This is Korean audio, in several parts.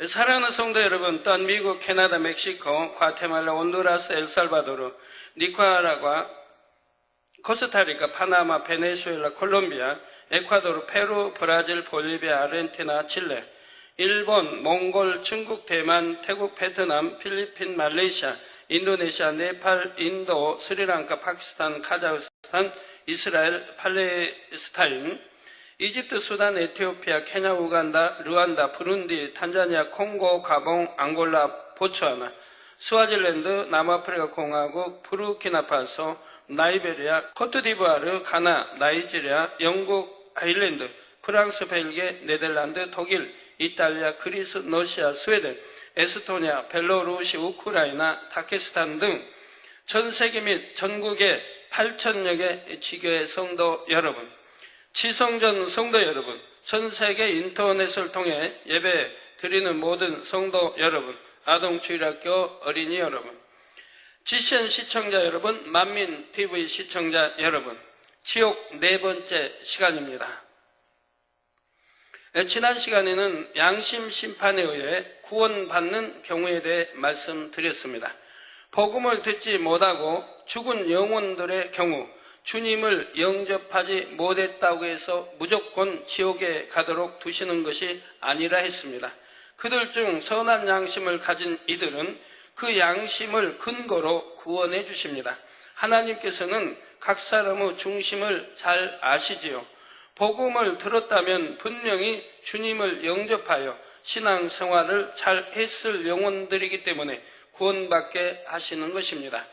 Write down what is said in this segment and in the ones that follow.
사랑하는 성도 여러분, 또한 미국, 캐나다, 멕시코, 과테말라, 온두라스, 엘살바도르, 니카라과, 코스타리카, 파나마, 베네수엘라, 콜롬비아, 에콰도르, 페루, 브라질, 볼리비아, 아르헨티나, 칠레, 일본, 몽골, 중국, 대만, 태국, 베트남, 필리핀, 말레이시아, 인도네시아, 네팔, 인도, 스리랑카, 파키스탄, 카자흐스탄, 이스라엘, 팔레스타인, 이집트, 수단, 에티오피아, 케냐, 우간다, 르완다, 부룬디, 탄자니아, 콩고, 가봉, 앙골라, 보츠와나, 스와질랜드, 남아프리카 공화국, 부르키나파소, 나이베리아, 코트디부아르, 가나, 나이지리아, 영국, 아일랜드, 프랑스, 벨기에, 네덜란드, 독일, 이탈리아, 그리스, 러시아, 스웨덴, 에스토니아, 벨로루시, 우크라이나, 타키스탄 등 전 세계 및 전국의 8,000여 개 지교회 성도 여러분, 지성전 성도 여러분, 전 세계 인터넷을 통해 예배 드리는 모든 성도 여러분, 아동주일학교 어린이 여러분, GCN 시청자 여러분, 만민TV 시청자 여러분, 지옥 네 번째 시간입니다. 지난 시간에는 양심 심판에 의해 구원받는 경우에 대해 말씀드렸습니다. 복음을 듣지 못하고 죽은 영혼들의 경우 주님을 영접하지 못했다고 해서 무조건 지옥에 가도록 두시는 것이 아니라 했습니다. 그들 중 선한 양심을 가진 이들은 그 양심을 근거로 구원해 주십니다. 하나님께서는 각 사람의 중심을 잘 아시지요. 복음을 들었다면 분명히 주님을 영접하여 신앙생활을 잘 했을 영혼들이기 때문에 구원받게 하시는 것입니다.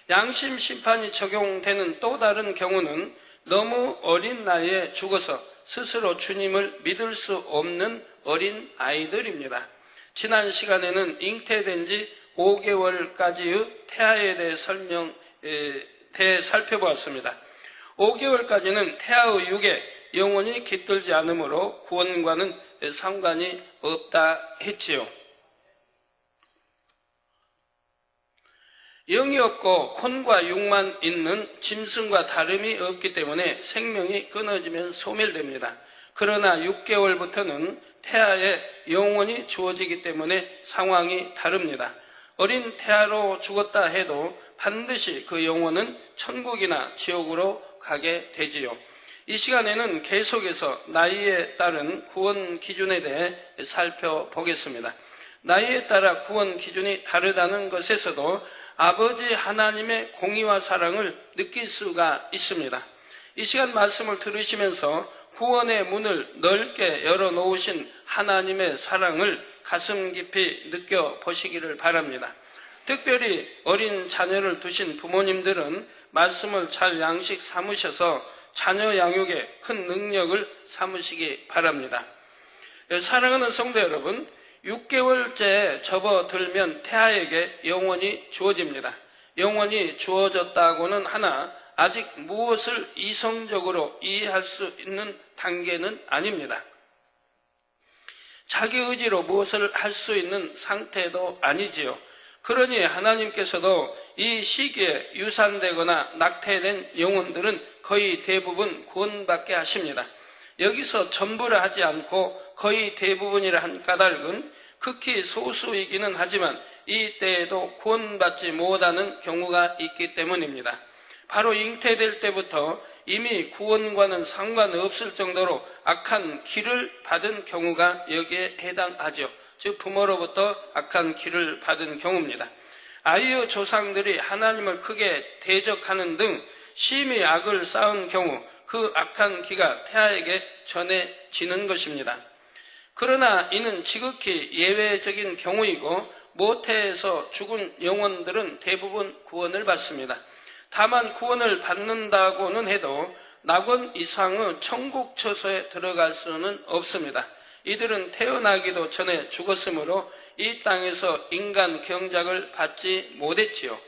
양심 심판이 적용되는 또 다른 경우는 너무 어린 나이에 죽어서 스스로 주님을 믿을 수 없는 어린 아이들입니다. 지난 시간에는 잉태된 지 5개월까지의 태아에 대해 살펴보았습니다. 5개월까지는 태아의 육에 영혼이 깃들지 않으므로 구원과는 상관이 없다 했지요. 영이 없고 혼과 육만 있는 짐승과 다름이 없기 때문에 생명이 끊어지면 소멸됩니다. 그러나 6개월부터는 태아에 영혼이 주어지기 때문에 상황이 다릅니다. 어린 태아로 죽었다 해도 반드시 그 영혼은 천국이나 지옥으로 가게 되지요. 이 시간에는 계속해서 나이에 따른 구원 기준에 대해 살펴보겠습니다. 나이에 따라 구원 기준이 다르다는 것에서도 아버지 하나님의 공의와 사랑을 느낄 수가 있습니다. 이 시간 말씀을 들으시면서 구원의 문을 넓게 열어놓으신 하나님의 사랑을 가슴 깊이 느껴보시기를 바랍니다. 특별히 어린 자녀를 두신 부모님들은 말씀을 잘 양식 삼으셔서 자녀 양육에 큰 능력을 삼으시기 바랍니다. 사랑하는 성도 여러분, 6개월째 접어들면 태아에게 영혼이 주어집니다. 영혼이 주어졌다고는 하나 아직 무엇을 이성적으로 이해할 수 있는 단계는 아닙니다. 자기 의지로 무엇을 할 수 있는 상태도 아니지요. 그러니 하나님께서도 이 시기에 유산되거나 낙태된 영혼들은 거의 대부분 구원받게 하십니다. 여기서 전부라 하지 않고 거의 대부분이라 한 까닭은 극히 소수이기는 하지만 이 때에도 구원받지 못하는 경우가 있기 때문입니다. 바로 잉태될 때부터 이미 구원과는 상관없을 정도로 악한 기를 받은 경우가 여기에 해당하죠. 즉 부모로부터 악한 기를 받은 경우입니다. 아이의 조상들이 하나님을 크게 대적하는 등 심히 악을 쌓은 경우 그 악한 기가 태아에게 전해지는 것입니다. 그러나 이는 지극히 예외적인 경우이고 모태에서 죽은 영혼들은 대부분 구원을 받습니다. 다만 구원을 받는다고는 해도 낙원 이상의 천국 처소에 들어갈 수는 없습니다. 이들은 태어나기도 전에 죽었으므로 이 땅에서 인간 경작을 받지 못했지요.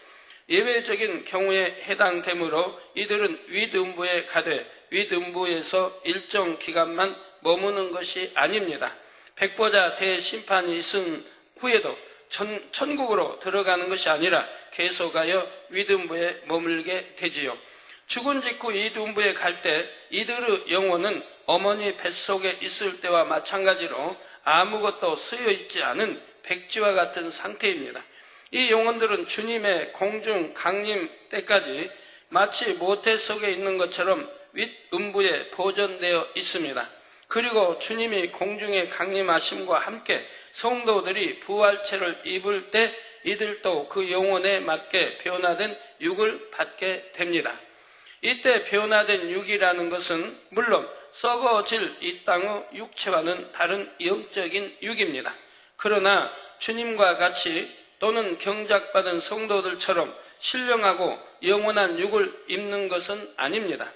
예외적인 경우에 해당되므로 이들은 윗음부에 가되 윗음부에서 일정 기간만 머무는 것이 아닙니다. 백보자 대심판이 있은 후에도 천국으로 들어가는 것이 아니라 계속하여 윗음부에 머물게 되지요. 죽은 직후 윗음부에 갈 때 이들의 영혼은 어머니 뱃속에 있을 때와 마찬가지로 아무것도 쓰여 있지 않은 백지와 같은 상태입니다. 이 영혼들은 주님의 공중 강림 때까지 마치 모태 속에 있는 것처럼 윗음부에 보존되어 있습니다. 그리고 주님이 공중에 강림하심과 함께 성도들이 부활체를 입을 때 이들도 그 영혼에 맞게 변화된 육을 받게 됩니다. 이때 변화된 육이라는 것은 물론 썩어질 이 땅의 육체와는 다른 영적인 육입니다. 그러나 주님과 같이 또는 경작받은 성도들처럼 신령하고 영원한 육을 입는 것은 아닙니다.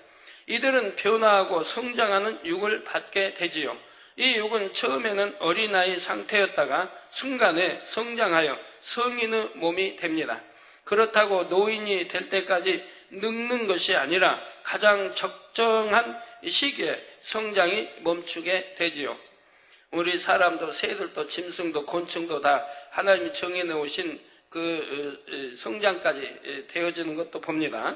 이들은 변화하고 성장하는 육을 받게 되지요. 이 육은 처음에는 어린아이 상태였다가 순간에 성장하여 성인의 몸이 됩니다. 그렇다고 노인이 될 때까지 늙는 것이 아니라 가장 적정한 시기에 성장이 멈추게 되지요. 우리 사람도 새들도 짐승도 곤충도 다 하나님이 정해놓으신 그 성장까지 되어지는 것도 봅니다.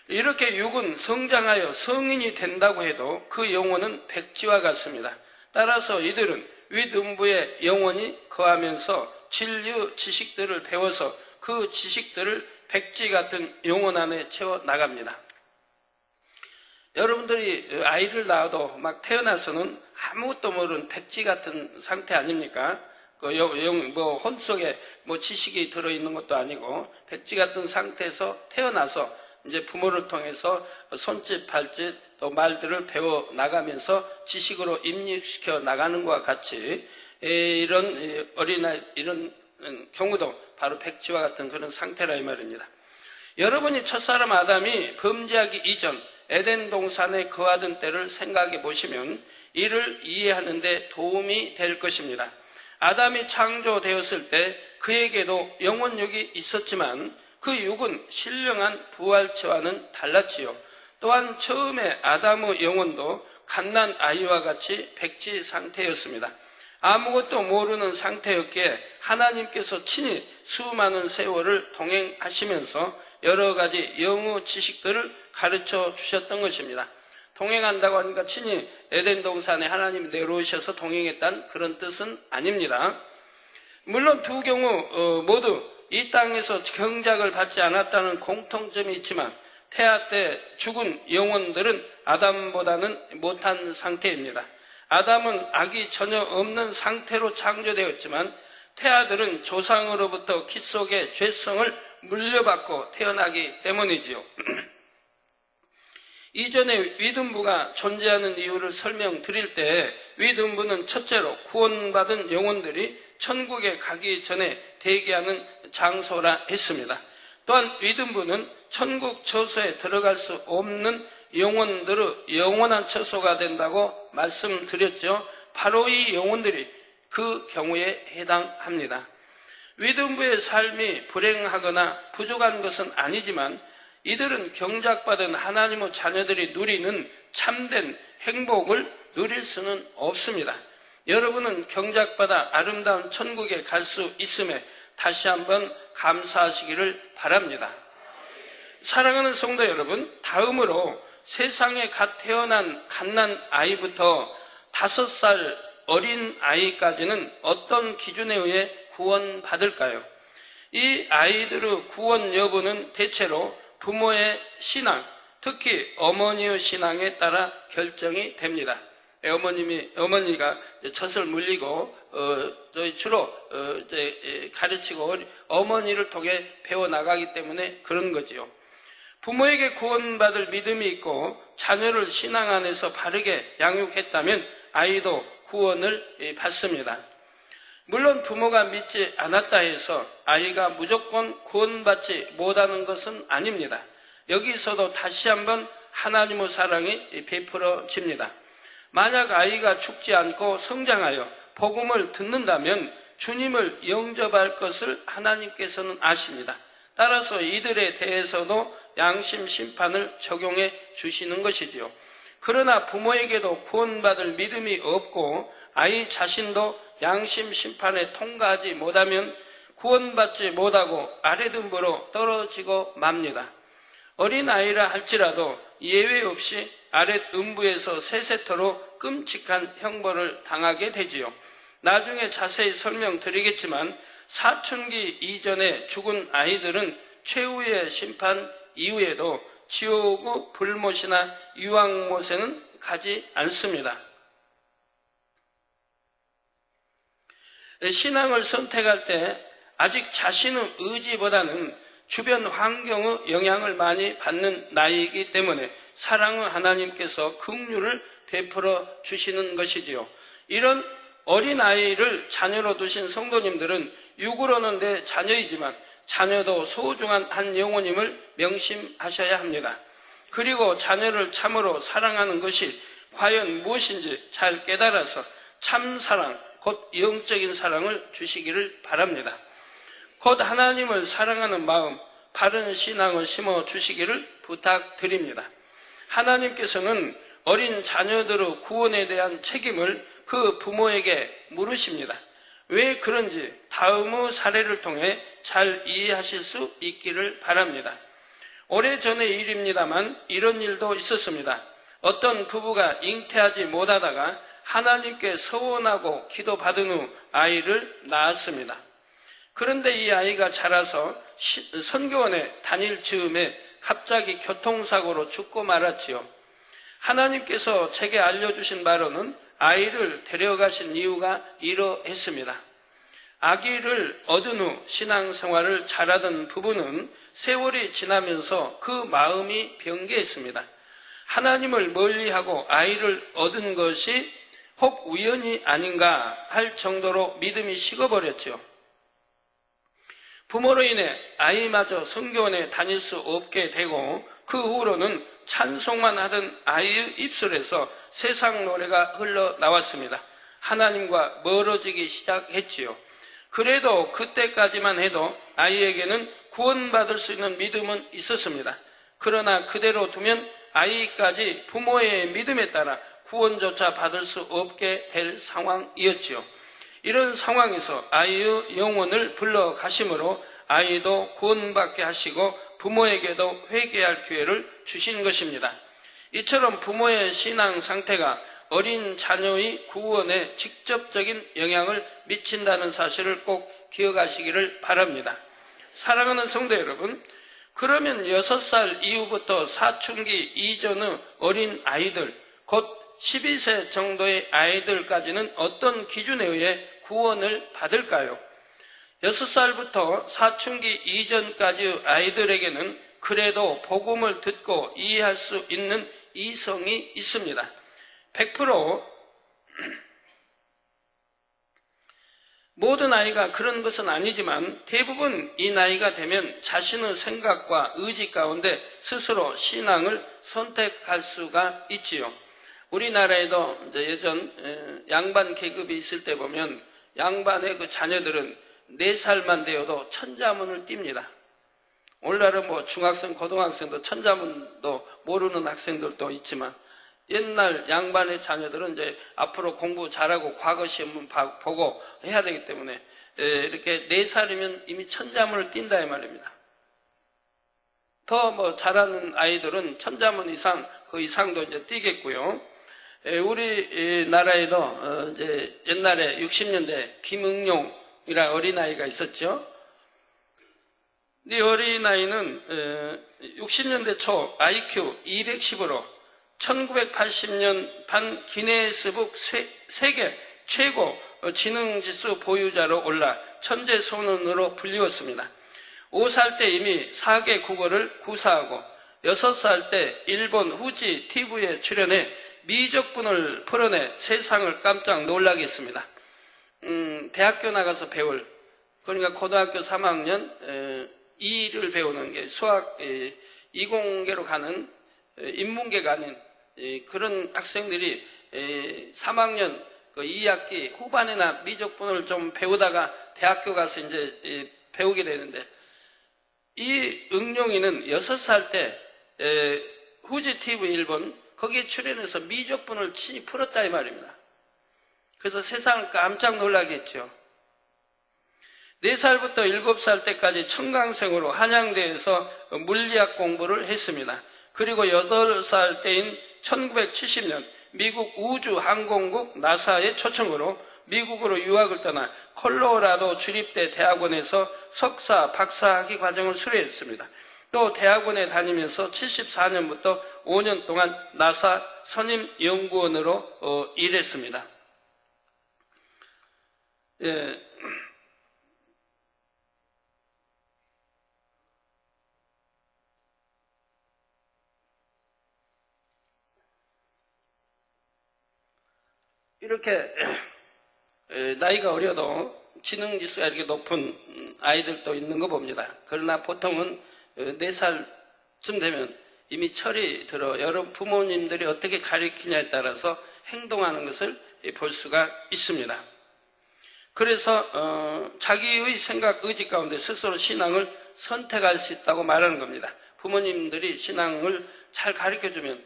이렇게 육은 성장하여 성인이 된다고 해도 그 영혼은 백지와 같습니다. 따라서 이들은 윗음부에 영원히 거하면서 진리 지식들을 배워서 그 지식들을 백지 같은 영혼 안에 채워 나갑니다. 여러분들이 아이를 낳아도 막 태어나서는 아무것도 모르는 백지 같은 상태 아닙니까? 혼 속에 지식이 들어있는 것도 아니고 백지 같은 상태에서 태어나서 이제 부모를 통해서 손짓, 발짓, 또 말들을 배워 나가면서 지식으로 입력시켜 나가는 것과 같이 이런 어린아이, 이런 경우도 바로 백지와 같은 그런 상태라 이 말입니다. 여러분이 첫사람 아담이 범죄하기 이전 에덴 동산에 거하던 때를 생각해 보시면 이를 이해하는 데 도움이 될 것입니다. 아담이 창조되었을 때 그에게도 영혼육이 있었지만 그 육은 신령한 부활체와는 달랐지요. 또한 처음에 아담의 영혼도 갓난 아이와 같이 백지 상태였습니다. 아무것도 모르는 상태였기에 하나님께서 친히 수많은 세월을 동행하시면서 여러 가지 영의 지식들을 가르쳐 주셨던 것입니다. 동행한다고 하니까 친히 에덴 동산에 하나님이 내려오셔서 동행했다는 그런 뜻은 아닙니다. 물론 두 경우 모두 이 땅에서 경작을 받지 않았다는 공통점이 있지만 태아 때 죽은 영혼들은 아담보다는 못한 상태입니다. 아담은 악이 전혀 없는 상태로 창조되었지만 태아들은 조상으로부터 키 속의 죄성을 물려받고 태어나기 때문이지요. 이전에 윗음부가 존재하는 이유를 설명드릴 때 윗음부는 첫째로 구원받은 영혼들이 천국에 가기 전에 대기하는 장소라 했습니다. 또한 윗음부는 천국 처소에 들어갈 수 없는 영혼들의 영원한 처소가 된다고 말씀드렸죠. 바로 이 영혼들이 그 경우에 해당합니다. 윗음부의 삶이 불행하거나 부족한 것은 아니지만 이들은 경작받은 하나님의 자녀들이 누리는 참된 행복을 누릴 수는 없습니다. 여러분은 경작받아 아름다운 천국에 갈 수 있음에 다시 한번 감사하시기를 바랍니다. 사랑하는 성도 여러분, 다음으로 세상에 갓 태어난 갓난 아이부터 5살 어린 아이까지는 어떤 기준에 의해 구원받을까요? 이 아이들의 구원 여부는 대체로 부모의 신앙, 특히 어머니의 신앙에 따라 결정이 됩니다. 어머니가 젖을 물리고 주로 가르치고 어머니를 통해 배워 나가기 때문에 그런 거지요. 부모에게 구원받을 믿음이 있고 자녀를 신앙 안에서 바르게 양육했다면 아이도 구원을 받습니다. 물론 부모가 믿지 않았다 해서 아이가 무조건 구원받지 못하는 것은 아닙니다. 여기서도 다시 한번 하나님의 사랑이 베풀어집니다. 만약 아이가 죽지 않고 성장하여 복음을 듣는다면 주님을 영접할 것을 하나님께서는 아십니다. 따라서 이들에 대해서도 양심 심판을 적용해 주시는 것이지요. 그러나 부모에게도 구원받을 믿음이 없고 아이 자신도 양심 심판에 통과하지 못하면 구원받지 못하고 아랫음부로 떨어지고 맙니다. 어린아이라 할지라도 예외 없이 아랫음부에서 세세토로 끔찍한 형벌을 당하게 되지요. 나중에 자세히 설명드리겠지만 사춘기 이전에 죽은 아이들은 최후의 심판 이후에도 지옥의 불못이나 유황못에는 가지 않습니다. 신앙을 선택할 때 아직 자신의 의지보다는 주변 환경의 영향을 많이 받는 나이이기 때문에 사랑의 하나님께서 긍휼을 베풀어 주시는 것이지요. 이런 어린아이를 자녀로 두신 성도님들은 육으로는 내 자녀이지만 자녀도 소중한 한 영혼임을 명심하셔야 합니다. 그리고 자녀를 참으로 사랑하는 것이 과연 무엇인지 잘 깨달아서 참 사랑, 곧 영적인 사랑을 주시기를 바랍니다. 곧 하나님을 사랑하는 마음, 바른 신앙을 심어 주시기를 부탁드립니다. 하나님께서는 어린 자녀들의 구원에 대한 책임을 그 부모에게 물으십니다. 왜 그런지 다음의 사례를 통해 잘 이해하실 수 있기를 바랍니다. 오래전의 일입니다만 이런 일도 있었습니다. 어떤 부부가 잉태하지 못하다가 하나님께 서원하고 기도받은 후 아이를 낳았습니다. 그런데 이 아이가 자라서 선교원에 다닐 즈음에 갑자기 교통사고로 죽고 말았지요. 하나님께서 제게 알려주신 바로는 아이를 데려가신 이유가 이러했습니다. 아기를 얻은 후 신앙생활을 잘하던 부부는 세월이 지나면서 그 마음이 변개했습니다. 하나님을 멀리하고 아이를 얻은 것이 혹 우연이 아닌가 할 정도로 믿음이 식어버렸죠. 부모로 인해 아이마저 선교원에 다닐 수 없게 되고 그 후로는 찬송만 하던 아이의 입술에서 세상 노래가 흘러나왔습니다. 하나님과 멀어지기 시작했지요. 그래도 그때까지만 해도 아이에게는 구원받을 수 있는 믿음은 있었습니다. 그러나 그대로 두면 아이까지 부모의 믿음에 따라 구원조차 받을 수 없게 될 상황이었지요. 이런 상황에서 아이의 영혼을 불러가심으로 아이도 구원받게 하시고 부모에게도 회개할 기회를 주신 것입니다. 이처럼 부모의 신앙 상태가 어린 자녀의 구원에 직접적인 영향을 미친다는 사실을 꼭 기억하시기를 바랍니다. 사랑하는 성도 여러분, 그러면 6살 이후부터 사춘기 이전의 어린 아이들, 곧 12세 정도의 아이들까지는 어떤 기준에 의해 구원을 받을까요? 6살부터 사춘기 이전까지의 아이들에게는 그래도 복음을 듣고 이해할 수 있는 이성이 있습니다. 100% 모든 아이가 그런 것은 아니지만 대부분 이 나이가 되면 자신의 생각과 의지 가운데 스스로 신앙을 선택할 수가 있지요. 우리나라에도 이제 예전 양반 계급이 있을 때 보면 양반의 그 자녀들은 4살만 되어도 천자문을 띱니다. 오늘날은 뭐 중학생, 고등학생도 천자문도 모르는 학생들도 있지만 옛날 양반의 자녀들은 이제 앞으로 공부 잘하고 과거 시험은 보고 해야 되기 때문에 이렇게 4살이면 이미 천자문을 띈다 이 말입니다. 더 뭐 잘하는 아이들은 천자문 이상, 그 이상도 이제 띄겠고요. 우리나라에도 이제 옛날에 60년대 김응용이라는 어린아이가 있었죠. 이 어린아이는 60년대 초 IQ 210으로 1980년 반 기네스북 세계 최고 지능지수 보유자로 올라 천재소년으로 불리웠습니다. 5살 때 이미 4개 국어를 구사하고 6살 때 일본 후지 TV에 출연해 미적분을 풀어내 세상을 깜짝 놀라게 했습니다. 대학교 나가서 배울, 그러니까 고등학교 3학년 2를 배우는 게 수학 이공계로 가는 인문계가 아닌 그런 학생들이 3학년 2학기 후반에나 미적분을 좀 배우다가 대학교 가서 이제 배우게 되는데, 이 응용이는 6살 때 후지 TV 일본 거기에 출연해서 미적분을 친히 풀었다 이 말입니다. 그래서 세상을 깜짝 놀라게 했죠. 4살부터 7살 때까지 청강생으로 한양대에서 물리학 공부를 했습니다. 그리고 8살 때인 1970년 미국 우주항공국 나사의 초청으로 미국으로 유학을 떠나 콜로라도 주립대 대학원에서 석사, 박사학위 과정을 수료했습니다. 또 대학원에 다니면서 74년부터 5년 동안 나사 선임 연구원으로 일했습니다. 예. 이렇게 나이가 어려도 지능지수가 이렇게 높은 아이들도 있는 거 봅니다. 그러나 보통은 4살쯤 되면 이미 철이 들어 여러 부모님들이 어떻게 가르치냐에 따라서 행동하는 것을 볼 수가 있습니다. 그래서 자기의 생각, 의지 가운데 스스로 신앙을 선택할 수 있다고 말하는 겁니다. 부모님들이 신앙을 잘 가르쳐주면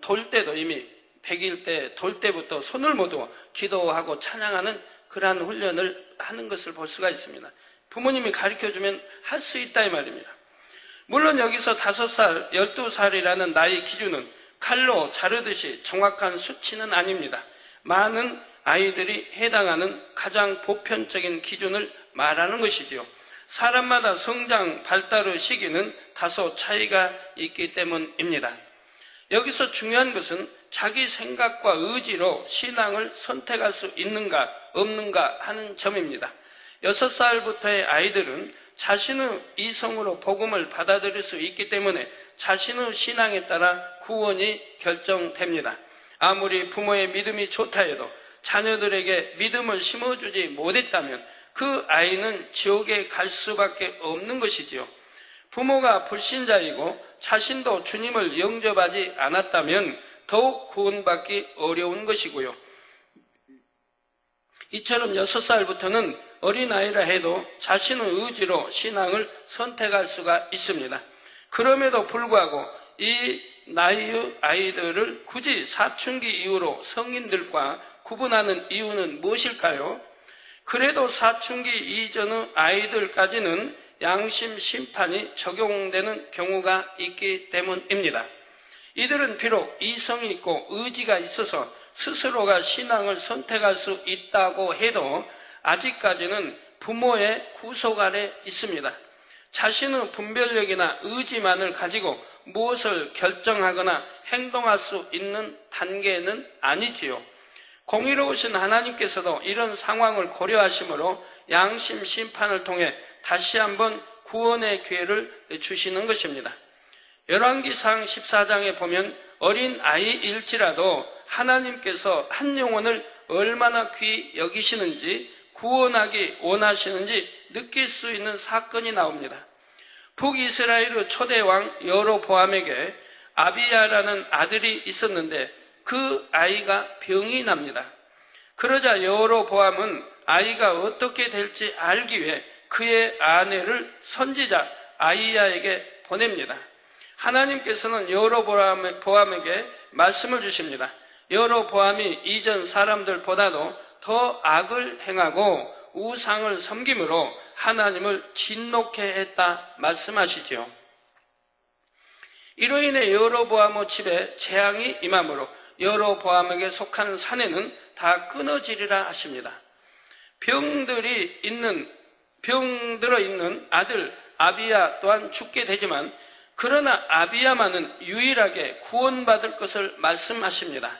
돌 때도 이미 100일 때 돌 때부터 손을 모두 기도하고 찬양하는 그러한 훈련을 하는 것을 볼 수가 있습니다. 부모님이 가르쳐주면 할 수 있다 이 말입니다. 물론 여기서 5살, 12살이라는 나이 기준은 칼로 자르듯이 정확한 수치는 아닙니다. 많은 아이들이 해당하는 가장 보편적인 기준을 말하는 것이지요. 사람마다 성장, 발달의 시기는 다소 차이가 있기 때문입니다. 여기서 중요한 것은 자기 생각과 의지로 신앙을 선택할 수 있는가 없는가 하는 점입니다. 6살부터의 아이들은 자신의 이성으로 복음을 받아들일 수 있기 때문에 자신의 신앙에 따라 구원이 결정됩니다. 아무리 부모의 믿음이 좋다 해도 자녀들에게 믿음을 심어주지 못했다면 그 아이는 지옥에 갈 수밖에 없는 것이지요. 부모가 불신자이고 자신도 주님을 영접하지 않았다면 더욱 구원받기 어려운 것이고요. 이처럼 6살부터는 어린아이라 해도 자신의 의지로 신앙을 선택할 수가 있습니다. 그럼에도 불구하고 이 나이의 아이들을 굳이 사춘기 이후로 성인들과 구분하는 이유는 무엇일까요? 그래도 사춘기 이전의 아이들까지는 양심 심판이 적용되는 경우가 있기 때문입니다. 이들은 비록 이성이 있고 의지가 있어서 스스로가 신앙을 선택할 수 있다고 해도 아직까지는 부모의 구속 아래 있습니다. 자신의 분별력이나 의지만을 가지고 무엇을 결정하거나 행동할 수 있는 단계는 아니지요. 공의로우신 하나님께서도 이런 상황을 고려하심으로 양심 심판을 통해 다시 한번 구원의 기회를 주시는 것입니다. 열왕기상 14장에 보면 어린 아이일지라도 하나님께서 한 영혼을 얼마나 귀히 여기시는지 구원하기 원하시는지 느낄 수 있는 사건이 나옵니다. 북이스라엘의 초대왕 여로보암에게 아비야라는 아들이 있었는데 그 아이가 병이 납니다. 그러자 여로보암은 아이가 어떻게 될지 알기 위해 그의 아내를 선지자 아이야에게 보냅니다. 하나님께서는 여로보암에게 말씀을 주십니다. 여로보암이 이전 사람들보다도 더 악을 행하고 우상을 섬김으로 하나님을 진노케 했다 말씀하시지요. 이로 인해 여로보암의 집에 재앙이 임하므로 여로보암에게 속한 사내는 다 끊어지리라 하십니다. 병들어 있는 아들 아비야 또한 죽게 되지만 그러나 아비야만은 유일하게 구원받을 것을 말씀하십니다.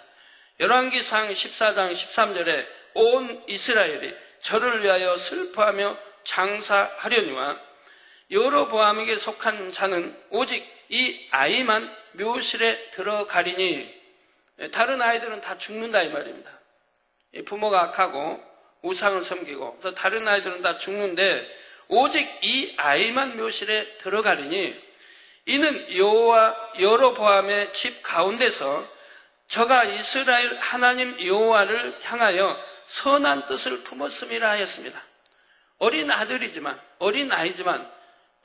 열왕기상 14장 13절에 온 이스라엘이 저를 위하여 슬퍼하며 장사하려니와 여로보암에게 속한 자는 오직 이 아이만 묘실에 들어가리니 다른 아이들은 다 죽는다 이 말입니다. 부모가 악하고 우상을 섬기고 또 다른 아이들은 다 죽는데 오직 이 아이만 묘실에 들어가리니 이는 여로보암의 집 가운데서 저가 이스라엘 하나님 여호와를 향하여 선한 뜻을 품었음이라 하였습니다. 어린 아들이지만 어린 아이지만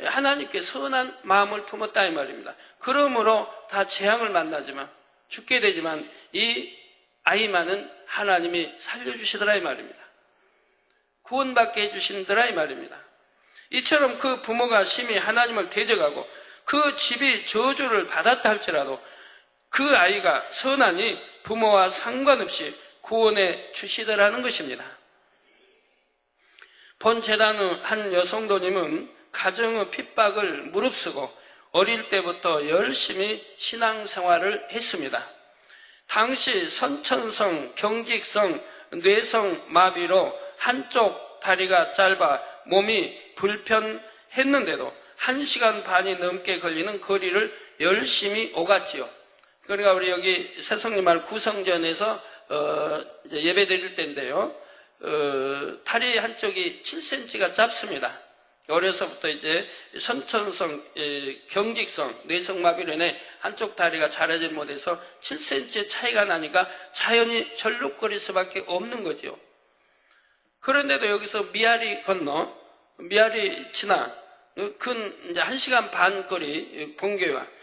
하나님께 선한 마음을 품었다 이 말입니다. 그러므로 다 재앙을 만나지만 죽게 되지만 이 아이만은 하나님이 살려주시더라 이 말입니다. 구원받게 해주신더라 이 말입니다. 이처럼 그 부모가 심히 하나님을 대적하고 그 집이 저주를 받았다 할지라도 그 아이가 선하니 부모와 상관없이 구원해 주시더라는 것입니다. 본 재단의 한 여성도님은 가정의 핍박을 무릅쓰고 어릴 때부터 열심히 신앙생활을 했습니다. 당시 선천성, 경직성, 뇌성 마비로 한쪽 다리가 짧아 몸이 불편했는데도 1시간 반이 넘게 걸리는 거리를 열심히 오갔지요. 그러니까 우리 여기 새성리 마을 구성전에서 이제 예배 드릴 때인데요. 다리 한쪽이 7cm가 짧습니다. 어려서부터 이제 선천성, 경직성, 뇌성마비로 인해 한쪽 다리가 자라지 못해서 7cm의 차이가 나니까 자연히 절룩거릴 수밖에 없는 거죠. 그런데도 여기서 미아리 건너, 미아리 지나, 근 이제 1시간 반 거리 본교와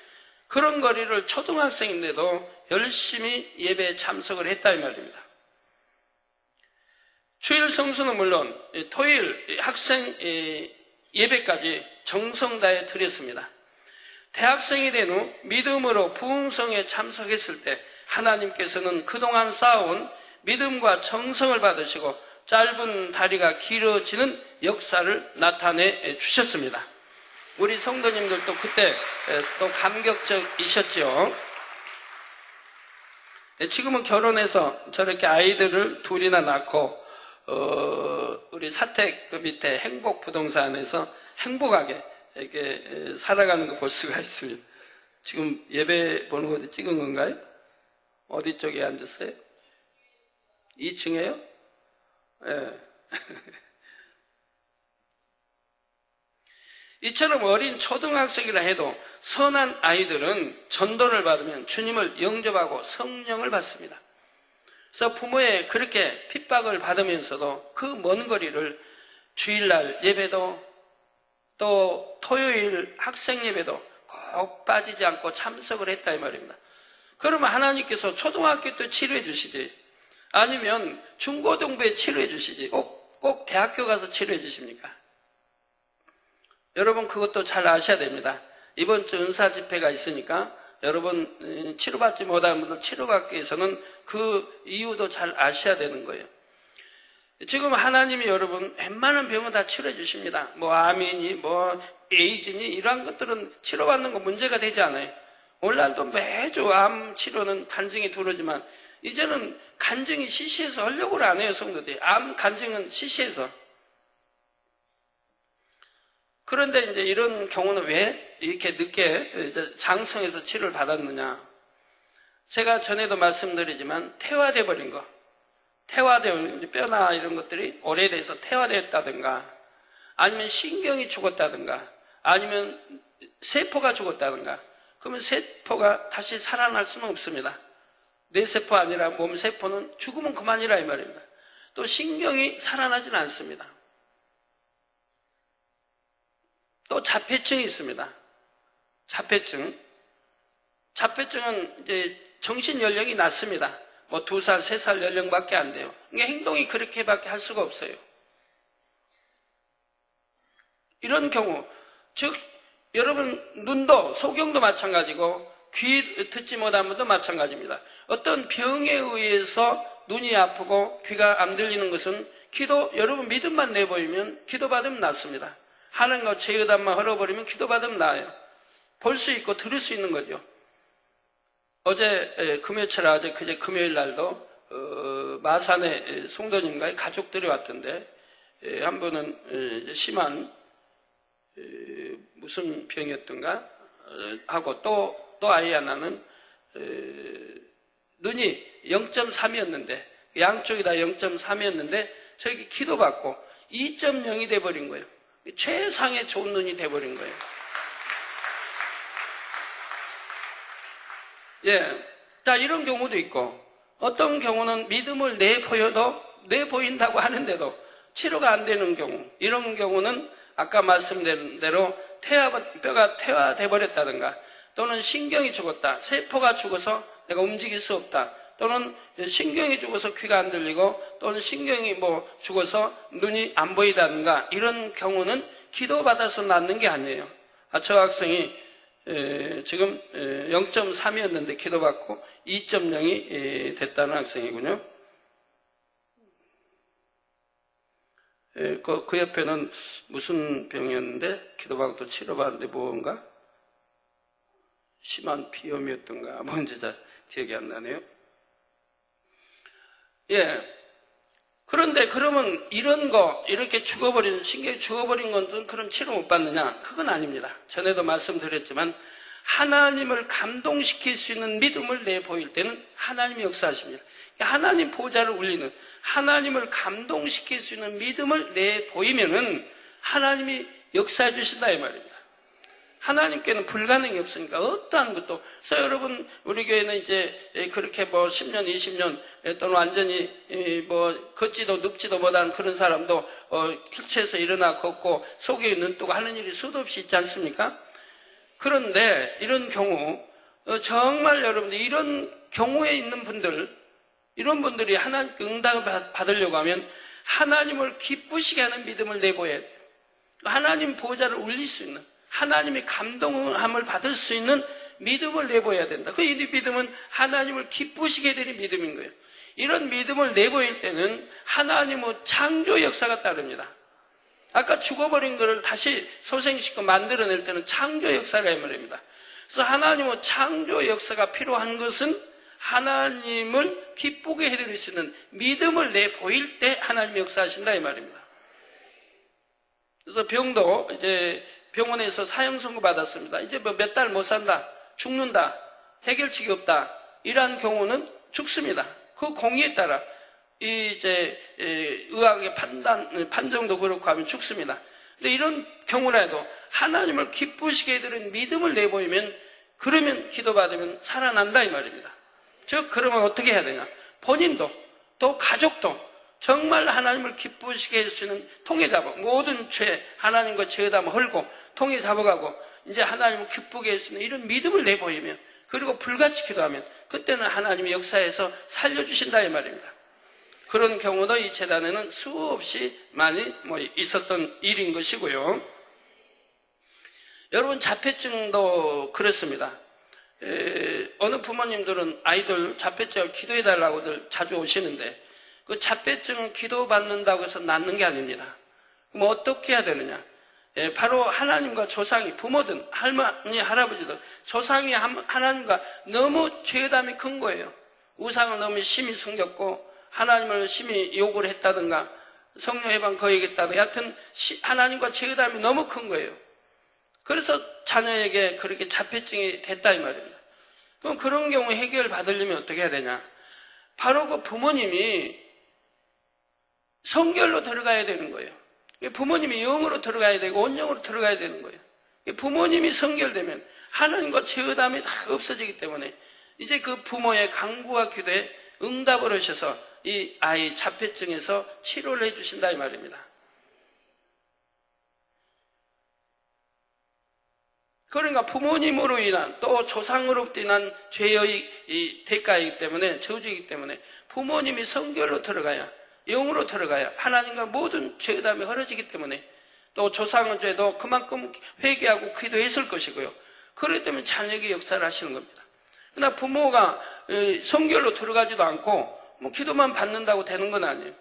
그런 거리를 초등학생인데도 열심히 예배에 참석을 했다 이 말입니다. 주일 성수는 물론 토요일 학생 예배까지 정성 다해 드렸습니다. 대학생이 된 후 믿음으로 부흥성에 참석했을 때 하나님께서는 그동안 쌓아온 믿음과 정성을 받으시고 짧은 다리가 길어지는 역사를 나타내 주셨습니다. 우리 성도님들도 그때 또 감격적이셨죠. 지금은 결혼해서 저렇게 아이들을 둘이나 낳고 우리 사택 그 밑에 행복부동산에서 행복하게 이렇게 살아가는 거 볼 수가 있습니다. 지금 예배 보는 거 어디 찍은 건가요? 어디 쪽에 앉았어요? 2층에요? 예. 이처럼 어린 초등학생이라 해도 선한 아이들은 전도를 받으면 주님을 영접하고 성령을 받습니다. 그래서 부모의 그렇게 핍박을 받으면서도 그 먼 거리를 주일날 예배도 또 토요일 학생 예배도 꼭 빠지지 않고 참석을 했다 이 말입니다. 그러면 하나님께서 초등학교 때 치료해 주시지, 아니면 중고등부에 치료해 주시지, 꼭 대학교 가서 치료해 주십니까? 여러분 그것도 잘 아셔야 됩니다. 이번 주 은사 집회가 있으니까 여러분 치료받지 못한 분들 치료받기 위해서는 그 이유도 잘 아셔야 되는 거예요. 지금 하나님이 여러분 웬만한 병은 다 치료해 주십니다. 뭐 암이니 뭐 에이즈니 이러한 것들은 치료받는 거 문제가 되지 않아요. 오늘날도 매주 암 치료는 간증이 들어오지만 이제는 간증이 CC에서 하려고 안 해요. 성도들이 암 간증은 CC에서. 그런데 이제 이런 경우는 왜 이렇게 늦게 이제 장성에서 치료를 받았느냐? 제가 전에도 말씀드리지만 퇴화돼 버린 거, 퇴화되어 뼈나 이런 것들이 오래돼서 퇴화됐다든가, 아니면 신경이 죽었다든가, 아니면 세포가 죽었다든가, 그러면 세포가 다시 살아날 수는 없습니다. 뇌세포 아니라 몸세포는 죽으면 그만이라 이 말입니다. 또 신경이 살아나지는 않습니다. 또 자폐증이 있습니다. 자폐증은 이제 정신 연령이 낮습니다. 뭐 2살, 3살 연령밖에 안 돼요. 그러니까 행동이 그렇게밖에 할 수가 없어요. 이런 경우, 즉 여러분 눈도 소경도 마찬가지고 귀 듣지 못한 분도 마찬가지입니다. 어떤 병에 의해서 눈이 아프고 귀가 안 들리는 것은 기도, 여러분 믿음만 내보이면 기도 받으면 낫습니다. 하는 것 제의담만 흘러버리면 기도 받으면 나아요. 볼 수 있고 들을 수 있는 거죠. 어제 금요일이라 그제 금요일 날도 마산에 송도님과의 가족들이 왔던데 한 분은 심한 무슨 병이었던가 하고 또 아이 하나는 눈이 0.3이었는데 양쪽이 다 0.3이었는데 저기 기도받고 2.0이 돼버린 거예요. 최상의 좋은 눈이 돼버린 거예요. 예. 자, 이런 경우도 있고, 어떤 경우는 믿음을 내보인다고 하는데도 치료가 안 되는 경우, 이런 경우는 아까 말씀드린 대로 뼈가 퇴화돼 버렸다든가, 또는 신경이 죽었다, 세포가 죽어서 내가 움직일 수 없다, 또는 신경이 죽어서 귀가 안 들리고, 또는 신경이 죽어서 눈이 안 보이다든가, 이런 경우는 기도받아서 낫는 게 아니에요. 저 학생이 지금 0.3이었는데 기도받고 2.0이 됐다는 학생이군요. 그 옆에는 무슨 병이었는데 기도받고 또 치료받는데 뭔가 심한 비염이었던가 뭔지 잘 기억이 안 나네요. 예. 그런데 그러면 이런 거 이렇게 신경이 죽어버린 건든 그럼 치료 못 받느냐? 그건 아닙니다. 전에도 말씀드렸지만 하나님을 감동시킬 수 있는 믿음을 내보일 때는 하나님이 역사하십니다. 하나님 보좌를 울리는 하나님을 감동시킬 수 있는 믿음을 내보이면은 하나님이 역사해 주신다 이 말입니다. 하나님께는 불가능이 없으니까 어떠한 것도. 그래서 여러분 우리 교회는 이제 그렇게 10년 20년 또는 완전히 걷지도 눕지도 못하는 그런 사람도 휠체어에서 일어나 걷고 속에 눈 뜨고 하는 일이 수도 없이 있지 않습니까? 그런데 이런 경우 정말 여러분들 이런 경우에 있는 분들, 이런 분들이 하나님께 응답을 받으려고 하면 하나님을 기쁘시게 하는 믿음을 내보여야 돼요. 하나님 보좌를 울릴 수 있는, 하나님의 감동함을 받을 수 있는 믿음을 내보여야 된다. 이 믿음은 하나님을 기쁘시게 해드린 믿음인 거예요. 이런 믿음을 내보일 때는 하나님의 창조 역사가 따릅니다. 아까 죽어버린 것을 다시 소생시켜 만들어낼 때는 창조 역사가 이 말입니다. 그래서 하나님의 창조 역사가 필요한 것은 하나님을 기쁘게 해드릴 수 있는 믿음을 내보일 때 하나님이 역사하신다 이 말입니다. 그래서 병도 이제 병원에서 사형 선고 받았습니다. 이제 몇 달 못 산다, 죽는다, 해결책이 없다, 이러한 경우는 죽습니다. 그 공의에 따라 이제 의학의 판정도 그렇고 하면 죽습니다. 근데 이런 경우라도 하나님을 기쁘시게 해드리는 믿음을 내보이면, 그러면 기도받으면 살아난다 이 말입니다. 즉 그러면 어떻게 해야 되냐? 본인도 또 가족도 정말 하나님을 기쁘시게 할 수 있는 통에 잡아, 모든 죄 하나님과 죄담 헐고 통에 잡아가고 이제 하나님을 기쁘게 할 수 있는 이런 믿음을 내보이면, 그리고 불같이 기도하면 그때는 하나님이 역사에서 살려주신다 이 말입니다. 그런 경우도 이 재단에는 수없이 많이 있었던 일인 것이고요. 여러분 자폐증도 그렇습니다. 어느 부모님들은 아이들 자폐증 기도해달라고들 자주 오시는데, 그 자폐증 기도받는다고 해서 낫는 게 아닙니다. 그럼 어떻게 해야 되느냐? 바로 하나님과 조상이, 부모든 할머니 할아버지든 조상이 하나님과 너무 죄담이 큰 거예요. 우상을 너무 심히 섬겼고 하나님을 심히 욕을 했다든가 성령 해방 거역했다든가, 여하튼 하나님과 죄담이 너무 큰 거예요. 그래서 자녀에게 그렇게 자폐증이 됐다 이 말입니다. 그럼 그런 경우 해결받으려면 어떻게 해야 되냐? 바로 그 부모님이 성결로 들어가야 되는 거예요. 부모님이 영으로 들어가야 되고 온영으로 들어가야 되는 거예요. 부모님이 성결되면 하나님과 죄의담이 다 없어지기 때문에 이제 그 부모의 간구와 기도에 응답을 하셔서 이 아이 자폐증에서 치료를 해주신다 이 말입니다. 그러니까 부모님으로 인한 또 조상으로부터 인한 죄의 이 대가이기 때문에, 저주이기 때문에 부모님이 성결로 들어가야, 영으로 들어가야 하나님과 모든 죄담이 헐어지기 때문에, 또 조상의 죄도 그만큼 회개하고 기도했을 것이고요. 그렇기 때문에 자녀에게 역사를 하시는 겁니다. 그러나 부모가 성결로 들어가지도 않고 기도만 받는다고 되는 건 아니에요.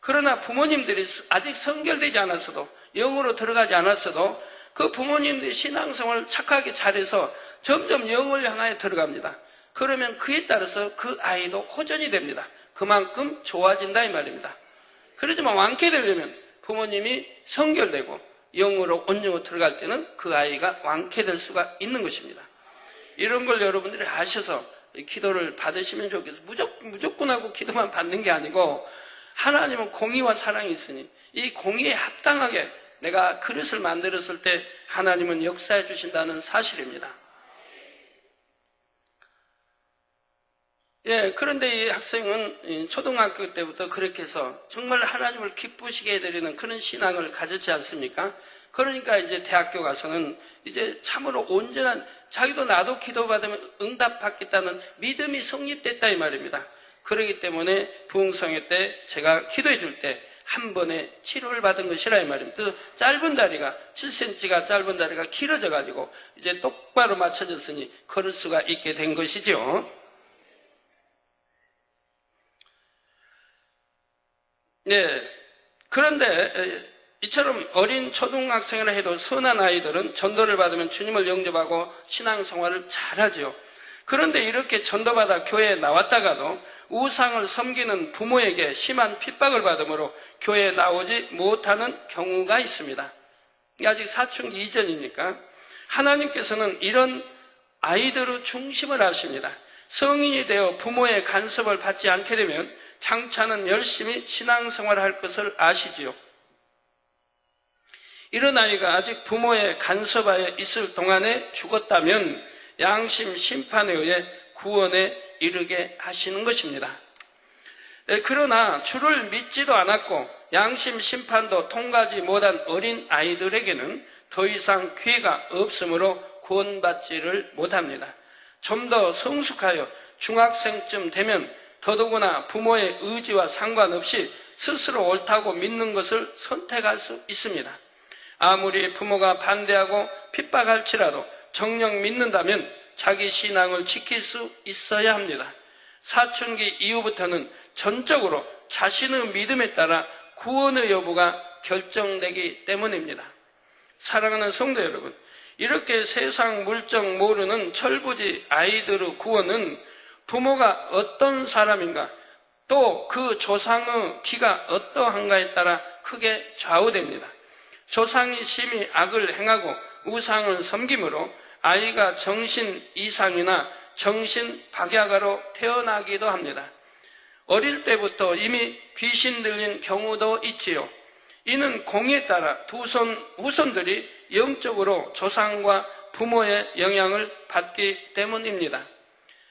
그러나 부모님들이 아직 성결되지 않았어도, 영으로 들어가지 않았어도 그 부모님들이 신앙생활을 착하게 잘해서 점점 영을 향하여 들어갑니다. 그러면 그에 따라서 그 아이도 호전이 됩니다. 그만큼 좋아진다 이 말입니다. 그렇지만 완쾌되려면 부모님이 성결되고 영으로 온영으로 들어갈 때는 그 아이가 완쾌될 수가 있는 것입니다. 이런 걸 여러분들이 아셔서 기도를 받으시면 좋겠어요. 무조건 하고 기도만 받는 게 아니고, 하나님은 공의와 사랑이 있으니 이 공의에 합당하게 내가 그릇을 만들었을 때 하나님은 역사해 주신다는 사실입니다. 그런데 이 학생은 초등학교 때부터 그렇게 해서 정말 하나님을 기쁘시게 해드리는 그런 신앙을 가졌지 않습니까? 그러니까 이제 대학교 가서는 이제 참으로 온전한, 자기도 나도 기도받으면 응답받겠다는 믿음이 성립됐다 이 말입니다. 그렇기 때문에 부흥성회 때 제가 기도해 줄 때 한 번에 치료를 받은 것이라 이 말입니다. 그 짧은 다리가 7cm가 짧은 다리가 길어져 가지고 이제 똑바로 맞춰졌으니 걸을 수가 있게 된 것이죠. 네. 그런데 이처럼 어린 초등학생이라 해도 선한 아이들은 전도를 받으면 주님을 영접하고 신앙생활을 잘하죠. 그런데 이렇게 전도받아 교회에 나왔다가도 우상을 섬기는 부모에게 심한 핍박을 받으므로 교회에 나오지 못하는 경우가 있습니다. 아직 사춘기 이전이니까 하나님께서는 이런 아이들의 중심을 아십니다. 성인이 되어 부모의 간섭을 받지 않게 되면 장차는 열심히 신앙생활을 할 것을 아시지요. 이런 아이가 아직 부모의 간섭하에 있을 동안에 죽었다면 양심 심판에 의해 구원에 이르게 하시는 것입니다. 그러나 주를 믿지도 않았고 양심 심판도 통과하지 못한 어린 아이들에게는 더 이상 기회가 없으므로 구원받지를 못합니다. 좀 더 성숙하여 중학생쯤 되면 더더구나 부모의 의지와 상관없이 스스로 옳다고 믿는 것을 선택할 수 있습니다. 아무리 부모가 반대하고 핍박할지라도 정녕 믿는다면 자기 신앙을 지킬 수 있어야 합니다. 사춘기 이후부터는 전적으로 자신의 믿음에 따라 구원의 여부가 결정되기 때문입니다. 사랑하는 성도 여러분, 이렇게 세상 물정 모르는 철부지 아이들의 구원은 부모가 어떤 사람인가 또 그 조상의 기가 어떠한가에 따라 크게 좌우됩니다. 조상이 심히 악을 행하고 우상을 섬김으로 아이가 정신 이상이나 정신 박약아로 태어나기도 합니다. 어릴 때부터 이미 귀신 들린 경우도 있지요. 이는 공에 따라 후손들이 영적으로 조상과 부모의 영향을 받기 때문입니다.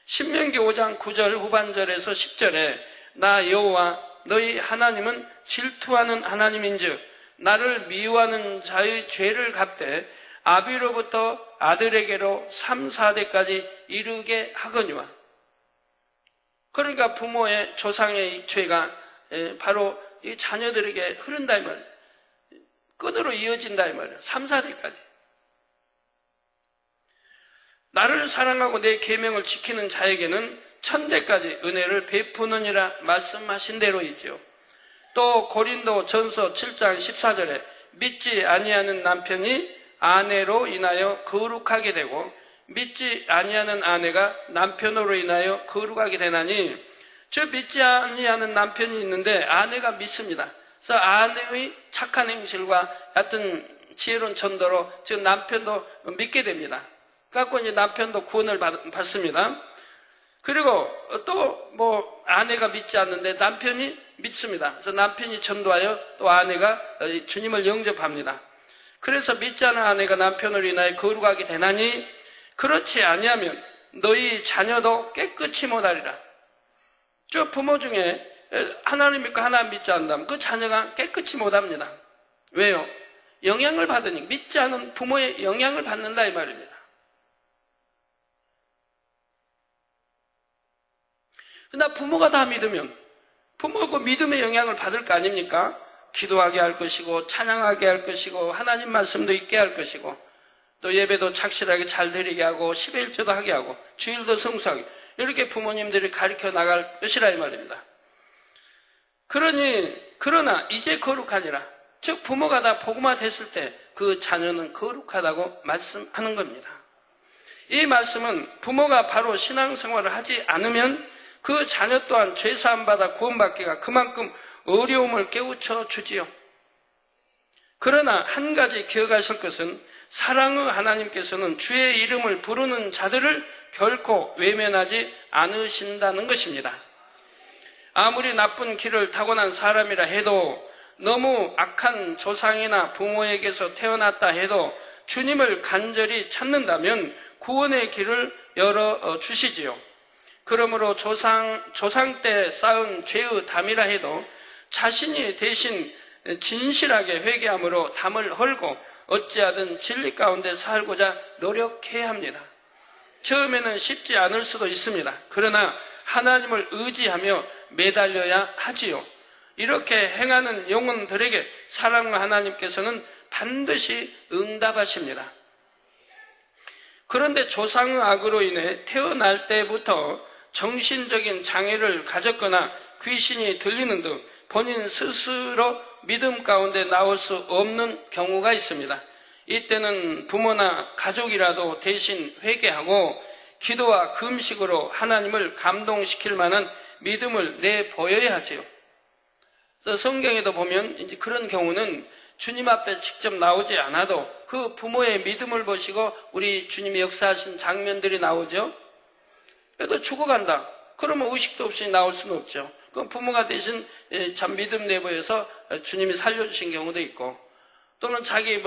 신명기 5장 9절 후반절에서 10절에 나 여호와 너희 하나님은 질투하는 하나님인즉 나를 미워하는 자의 죄를 갚되 아비로부터 아들에게로 3, 4대까지 이르게 하거니와. 그러니까 부모의 조상의 죄가 바로 이 자녀들에게 흐른다 이 말이에요. 끈으로 이어진다 이 말이에요. 3, 4대까지. 나를 사랑하고 내 계명을 지키는 자에게는 천대까지 은혜를 베푸느니라 말씀하신 대로이지요. 또 고린도 전서 7장 14절에 믿지 아니하는 남편이 아내로 인하여 거룩하게 되고 믿지 아니하는 아내가 남편으로 인하여 거룩하게 되나니, 저 믿지 아니하는 남편이 있는데 아내가 믿습니다. 그래서 아내의 착한 행실과 같은 지혜로운 전도로 지금 남편도 믿게 됩니다. 그래서 이제 남편도 구원을 받습니다. 그리고 또 아내가 믿지 않는데 남편이 믿습니다. 그래서 남편이 전도하여 또 아내가 주님을 영접합니다. 그래서 믿지 않은 아내가 남편을 인하여 거룩하게 되나니 그렇지 아니하면 너희 자녀도 깨끗이 못하리라. 저 부모 중에 하나님 믿고 하나님 믿지 않는다면 그 자녀가 깨끗이 못합니다. 왜요? 영향을 받으니 믿지 않은 부모의 영향을 받는다 이 말입니다. 그러나 부모가 다 믿으면 부모가 믿음의 영향을 받을 거 아닙니까? 기도하게 할 것이고 찬양하게 할 것이고 하나님 말씀도 있게 할 것이고 또 예배도 착실하게 잘 드리게 하고 11조도 하게 하고 주일도 성수하게, 이렇게 부모님들이 가르쳐 나갈 것이라 이 말입니다. 그러나 이제 거룩하니라, 즉 부모가 다 복음화 됐을 때 그 자녀는 거룩하다고 말씀하는 겁니다. 이 말씀은 부모가 바로 신앙생활을 하지 않으면 그 자녀 또한 죄사함 받아 구원받기가 그만큼 어려움을 깨우쳐 주지요. 그러나 한 가지 기억하실 것은 사랑의 하나님께서는 주의 이름을 부르는 자들을 결코 외면하지 않으신다는 것입니다. 아무리 나쁜 길을 타고난 사람이라 해도, 너무 악한 조상이나 부모에게서 태어났다 해도 주님을 간절히 찾는다면 구원의 길을 열어주시지요. 그러므로 조상 때 쌓은 죄의 담이라 해도 자신이 대신 진실하게 회개함으로 담을 헐고 어찌하든 진리 가운데 살고자 노력해야 합니다. 처음에는 쉽지 않을 수도 있습니다. 그러나 하나님을 의지하며 매달려야 하지요. 이렇게 행하는 영혼들에게 사랑하는 하나님께서는 반드시 응답하십니다. 그런데 조상의 악으로 인해 태어날 때부터 정신적인 장애를 가졌거나 귀신이 들리는 등 본인 스스로 믿음 가운데 나올 수 없는 경우가 있습니다. 이때는 부모나 가족이라도 대신 회개하고 기도와 금식으로 하나님을 감동시킬 만한 믿음을 내보여야 하지요. 그래서 성경에도 보면 이제 그런 경우는 주님 앞에 직접 나오지 않아도 그 부모의 믿음을 보시고 우리 주님이 역사하신 장면들이 나오죠. 그래도 죽어간다. 그러면 의식도 없이 나올 수는 없죠. 그 부모가 대신 참 믿음 내보여서 주님이 살려주신 경우도 있고, 또는 자기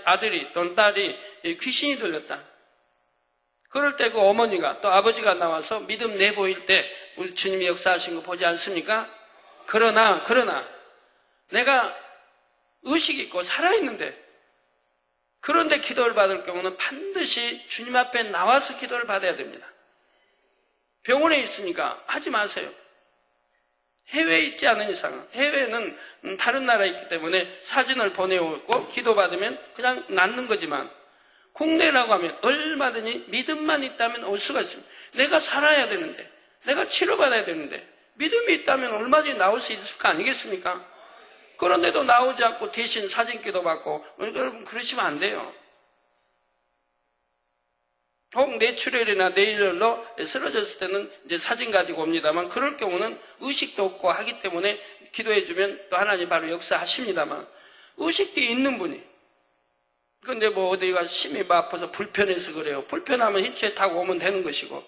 아들이 또는 딸이 귀신이 들렸다. 그럴 때 그 어머니가 또 아버지가 나와서 믿음 내보일 때 우리 주님이 역사하신 거 보지 않습니까? 그러나 내가 의식이 있고 살아있는데, 그런데 기도를 받을 경우는 반드시 주님 앞에 나와서 기도를 받아야 됩니다. 병원에 있으니까 하지 마세요. 해외에 있지 않은 이상은, 해외는 다른 나라에 있기 때문에 사진을 보내오고 기도받으면 그냥 낫는 거지만, 국내라고 하면 얼마든지 믿음만 있다면 올 수가 있습니다. 내가 살아야 되는데, 내가 치료받아야 되는데, 믿음이 있다면 얼마든지 나올 수 있을 거 아니겠습니까? 그런데도 나오지 않고 대신 사진 기도 받고, 여러분 그러시면 안 돼요. 혹 뇌출혈이나 뇌일혈로 쓰러졌을 때는 이제 사진 가지고 옵니다만, 그럴 경우는 의식도 없고 하기 때문에 기도해주면 또 하나님 바로 역사하십니다만, 의식도 있는 분이, 근데 뭐 어디가 심히 아파서 불편해서 그래요. 불편하면 휠체어 타고 오면 되는 것이고,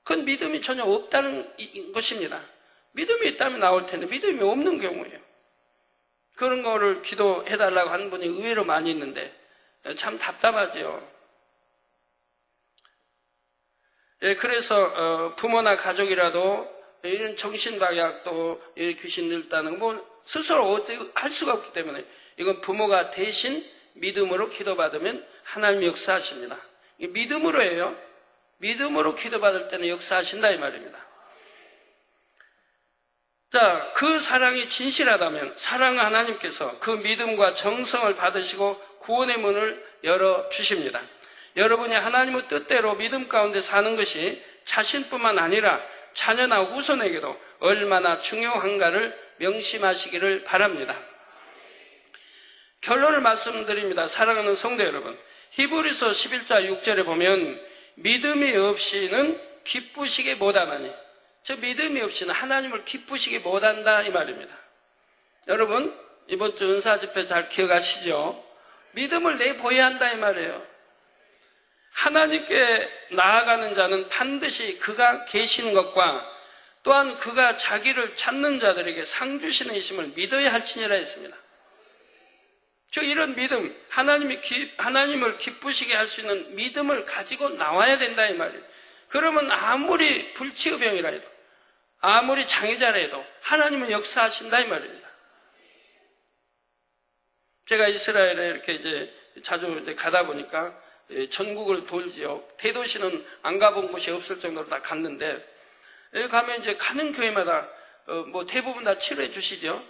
그건 믿음이 전혀 없다는 것입니다. 믿음이 있다면 나올 텐데 믿음이 없는 경우예요. 그런 거를 기도해달라고 하는 분이 의외로 많이 있는데 참 답답하죠. 그래서 부모나 가족이라도 이런 정신박약 또 귀신 들다는 거 스스로 어떻게 할 수가 없기 때문에 이건 부모가 대신 믿음으로 기도받으면 하나님이 역사하십니다. 믿음으로 해요. 믿음으로 기도받을 때는 역사하신다 이 말입니다. 자, 그 사랑이 진실하다면 사랑하는 하나님께서 그 믿음과 정성을 받으시고 구원의 문을 열어주십니다. 여러분이 하나님의 뜻대로 믿음 가운데 사는 것이 자신뿐만 아니라 자녀나 후손에게도 얼마나 중요한가를 명심하시기를 바랍니다. 결론을 말씀드립니다. 사랑하는 성도 여러분, 히브리서 11장 6절에 보면 믿음이 없이는 기쁘시게 못하나니, 저 믿음이 없이는 하나님을 기쁘시게 못한다 이 말입니다. 여러분 이번 주 은사 집회 잘 기억하시죠? 믿음을 내보여야 한다 이 말이에요. 하나님께 나아가는 자는 반드시 그가 계신 것과 또한 그가 자기를 찾는 자들에게 상 주시는 이심을 믿어야 할지니라 했습니다. 즉 이런 믿음, 하나님을 기쁘시게 할 수 있는 믿음을 가지고 나와야 된다 이 말이에요. 그러면 아무리 불치의 병이라 해도, 아무리 장애자라 해도 하나님은 역사하신다 이 말입니다. 제가 이스라엘에 이렇게 이제 자주 가다 보니까 전국을 돌지요. 대도시는 안 가본 곳이 없을 정도로 다 갔는데, 여기 가면 이제 가는 교회마다 뭐 대부분 다 치료해 주시죠.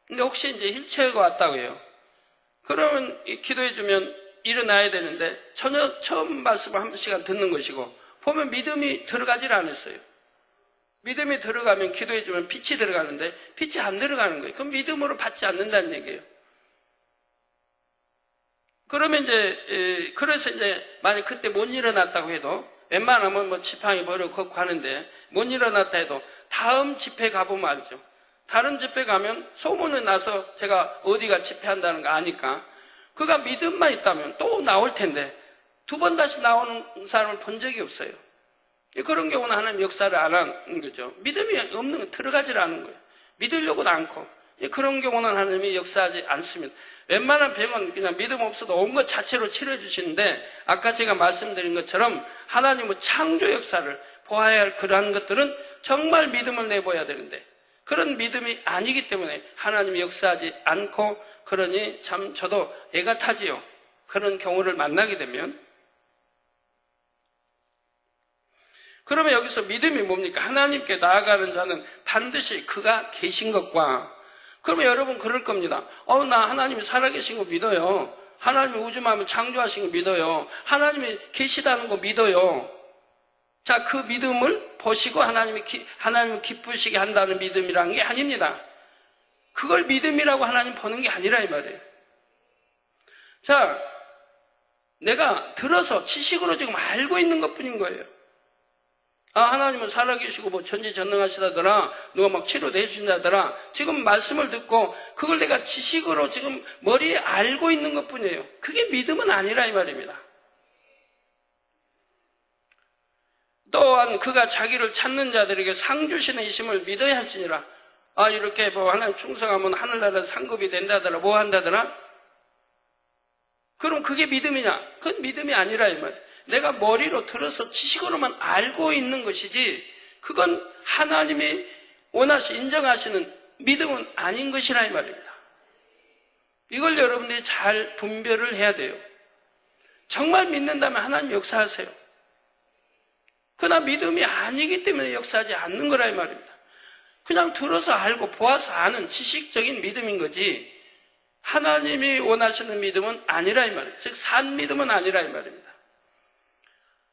근데 혹시 이제 휠체어가 왔다고 해요. 그러면 기도해주면 일어나야 되는데 전혀 처음 말씀을 한 시간 듣는 것이고, 보면 믿음이 들어가질 않았어요. 믿음이 들어가면 기도해주면 빛이 들어가는데 빛이 안 들어가는 거예요. 그럼 믿음으로 받지 않는다는 얘기예요. 그러면 이제 그래서 이제 만약 그때 못 일어났다고 해도 웬만하면 뭐 지팡이 버리고 걷고 하는데 못 일어났다 해도 다음 집회 가보면 알죠. 다른 집회 가면 소문이 나서 제가 어디가 집회한다는 거 아니까 그가 믿음만 있다면 또 나올 텐데 두 번 다시 나오는 사람을 본 적이 없어요. 그런 경우는 하나님 역사를 안 하는 거죠. 믿음이 없는 거 들어가질 않은 거예요. 믿으려고도 않고. 그런 경우는 하나님이 역사하지 않습니다. 웬만한 병은 그냥 믿음 없어도 온 것 자체로 치료해 주시는데, 아까 제가 말씀드린 것처럼 하나님의 창조 역사를 보아야 할 그러한 것들은 정말 믿음을 내보여야 되는데 그런 믿음이 아니기 때문에 하나님이 역사하지 않고, 그러니 참 저도 애가 타지요. 그런 경우를 만나게 되면. 그러면 여기서 믿음이 뭡니까? 하나님께 나아가는 자는 반드시 그가 계신 것과, 그러면 여러분 그럴 겁니다. 나 하나님이 살아계신 거 믿어요. 하나님이 우주만을 창조하신 거 믿어요. 하나님이 계시다는 거 믿어요. 자, 그 믿음을 보시고 하나님을 기쁘시게 한다는 믿음이라는 게 아닙니다. 그걸 믿음이라고 하나님 보는 게 아니라 이 말이에요. 자, 내가 들어서 지식으로 지금 알고 있는 것뿐인 거예요. 하나님은 살아계시고 뭐 전지전능하시다더라, 누가 막 치료도 해준다더라. 지금 말씀을 듣고 그걸 내가 지식으로 지금 머리에 알고 있는 것뿐이에요. 그게 믿음은 아니라 이 말입니다. 또한 그가 자기를 찾는 자들에게 상 주시는 이심을 믿어야 할지니라. 이렇게 뭐 하나님 충성하면 하늘나라 상급이 된다더라, 뭐 한다더라. 그럼 그게 믿음이냐? 그건 믿음이 아니라 이 말. 내가 머리로 들어서 지식으로만 알고 있는 것이지, 그건 하나님이 인정하시는 믿음은 아닌 것이라 이 말입니다. 이걸 여러분들이 잘 분별을 해야 돼요. 정말 믿는다면 하나님 역사하세요. 그러나 믿음이 아니기 때문에 역사하지 않는 거라 이 말입니다. 그냥 들어서 알고 보아서 아는 지식적인 믿음인 거지, 하나님이 원하시는 믿음은 아니라 이 말이에요. 즉 산 믿음은 아니라 이 말입니다.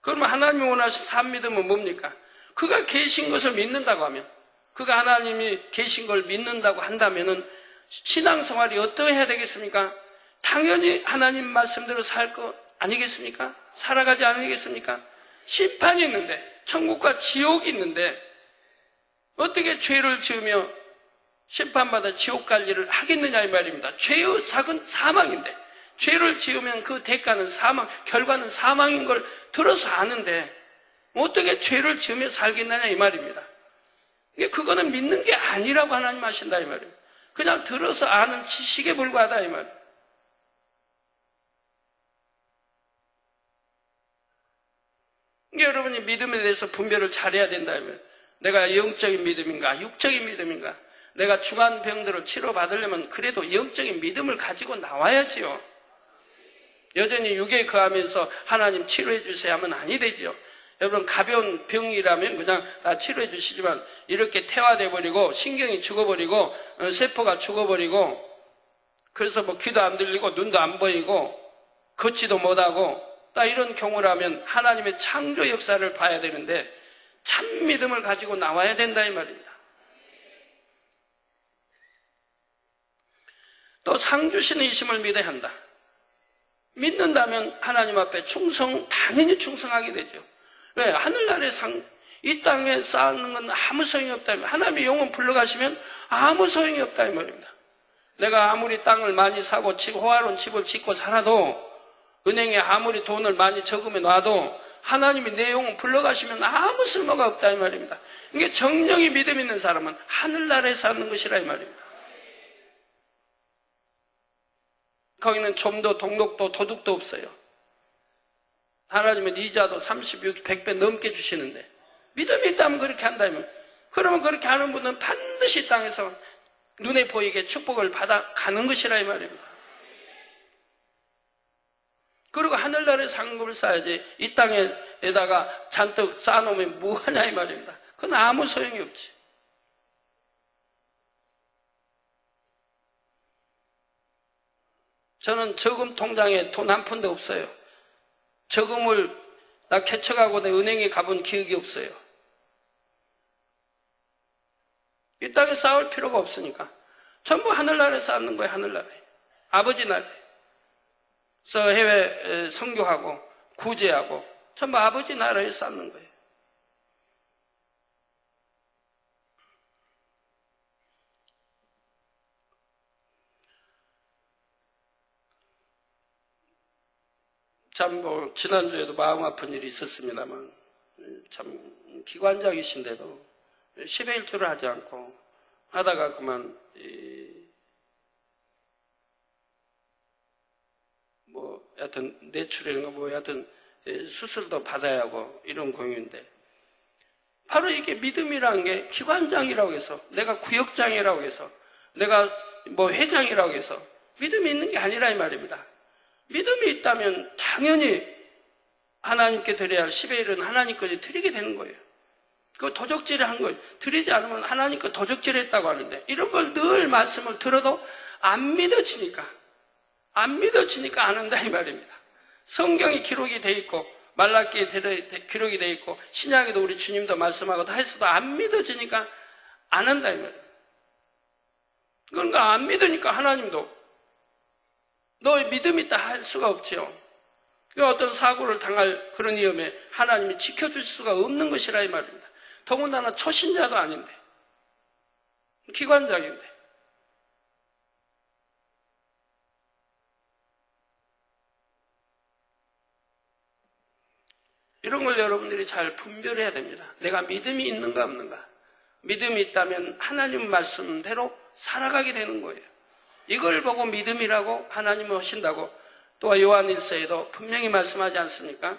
그러면 하나님이 원하시는 산 믿음은 뭡니까? 그가 계신 것을 믿는다고 하면, 그가 하나님이 계신 걸 믿는다고 한다면은 신앙생활이 어떠해야 되겠습니까? 당연히 하나님 말씀대로 살 거 아니겠습니까? 살아가지 않으겠습니까? 심판이 있는데, 천국과 지옥이 있는데 어떻게 죄를 지으며 심판받아 지옥 갈 일을 하겠느냐 이 말입니다. 죄의 삭은 사망인데, 죄를 지으면 그 대가는 사망, 결과는 사망인 걸 들어서 아는데 어떻게 죄를 지으며 살겠느냐 이 말입니다. 그거는 믿는 게 아니라고 하나님 하신다 이 말입니다. 그냥 들어서 아는 지식에 불과하다 이 말입니다. 여러분이 믿음에 대해서 분별을 잘해야 된다 이 말입니다. 내가 영적인 믿음인가 육적인 믿음인가. 내가 중한 병들을 치료받으려면 그래도 영적인 믿음을 가지고 나와야지요. 여전히 육에 거하면서 하나님 치료해 주세요 하면 아니 되지요. 여러분 가벼운 병이라면 그냥 다 치료해 주시지만 이렇게 퇴화돼 버리고 신경이 죽어버리고 세포가 죽어버리고 그래서 뭐 귀도 안 들리고 눈도 안 보이고 걷지도 못하고 딱 이런 경우라면 하나님의 창조 역사를 봐야 되는데 참 믿음을 가지고 나와야 된다 이 말입니다. 또 상 주시는 이심을 믿어야 한다. 믿는다면 하나님 앞에 당연히 충성하게 되죠. 왜? 하늘나라의 상, 이 땅에 쌓는 건 아무 소용이 없다. 하나님의 영혼 불러가시면 아무 소용이 없다 이 말입니다. 내가 아무리 땅을 많이 사고 호화로운 집을 짓고 살아도, 은행에 아무리 돈을 많이 저금해 놔도 하나님이 내 영혼 불러가시면 아무 쓸모가 없다 이 말입니다. 이게 정령이 믿음 있는 사람은 하늘나라에 사는 것이라 이 말입니다. 거기는 좀도 동록도 도둑도 없어요. 하나님은 이자도 36, 100배 넘게 주시는데 믿음이 있다면 그렇게 한다면, 그러면 그렇게 하는 분은 반드시 땅에서 눈에 보이게 축복을 받아 가는 것이라 이 말입니다. 그리고 하늘나라의 상급을 쌓아야지 이 땅에다가 잔뜩 쌓아놓으면 뭐하냐 이 말입니다. 그건 아무 소용이 없지. 저는 저금 통장에 돈 한 푼도 없어요. 저금을 나 개척하고 내 은행에 가본 기억이 없어요. 이 땅에 쌓을 필요가 없으니까 전부 하늘나라에 쌓는 거예요. 하늘나라에, 아버지 나라에. 그래서 해외 선교하고 구제하고 전부 아버지 나라에 쌓는 거예요. 참 지난주에도 마음 아픈 일이 있었습니다만 참 기관장이신데도 10의 1조를 하지 않고 하다가 그만 여하튼 뇌출혈인가 여하튼 수술도 받아야 하고 이런 공유인데, 바로 이게 믿음이라는 게 기관장이라고 해서, 내가 구역장이라고 해서, 내가 회장이라고 해서 믿음이 있는 게 아니라 이 말입니다. 믿음이 있다면 당연히 하나님께 드려야 할 10의 1은 하나님 것을 드리게 되는 거예요. 그 도적질을 한 거예요. 드리지 않으면 하나님 것 도적질을 했다고 하는데, 이런 걸 늘 말씀을 들어도 안 믿어지니까 안 한다 이 말입니다. 성경이 기록이 돼 있고 말라기에 기록이 돼 있고 신약에도 우리 주님도 말씀하고 다 했어도 안 믿어지니까 안 한다 이 말이에요. 그러니까 안 믿으니까 하나님도 너 믿음 있다 할 수가 없지요. 어떤 사고를 당할 그런 위험에 하나님이 지켜줄 수가 없는 것이라 이 말입니다. 더군다나 초신자도 아닌데, 기관장인데. 이런 걸 여러분들이 잘 분별해야 됩니다. 내가 믿음이 있는가 없는가. 믿음이 있다면 하나님 말씀대로 살아가게 되는 거예요. 이걸 보고 믿음이라고 하나님은 하신다고 또 요한일서에도 분명히 말씀하지 않습니까?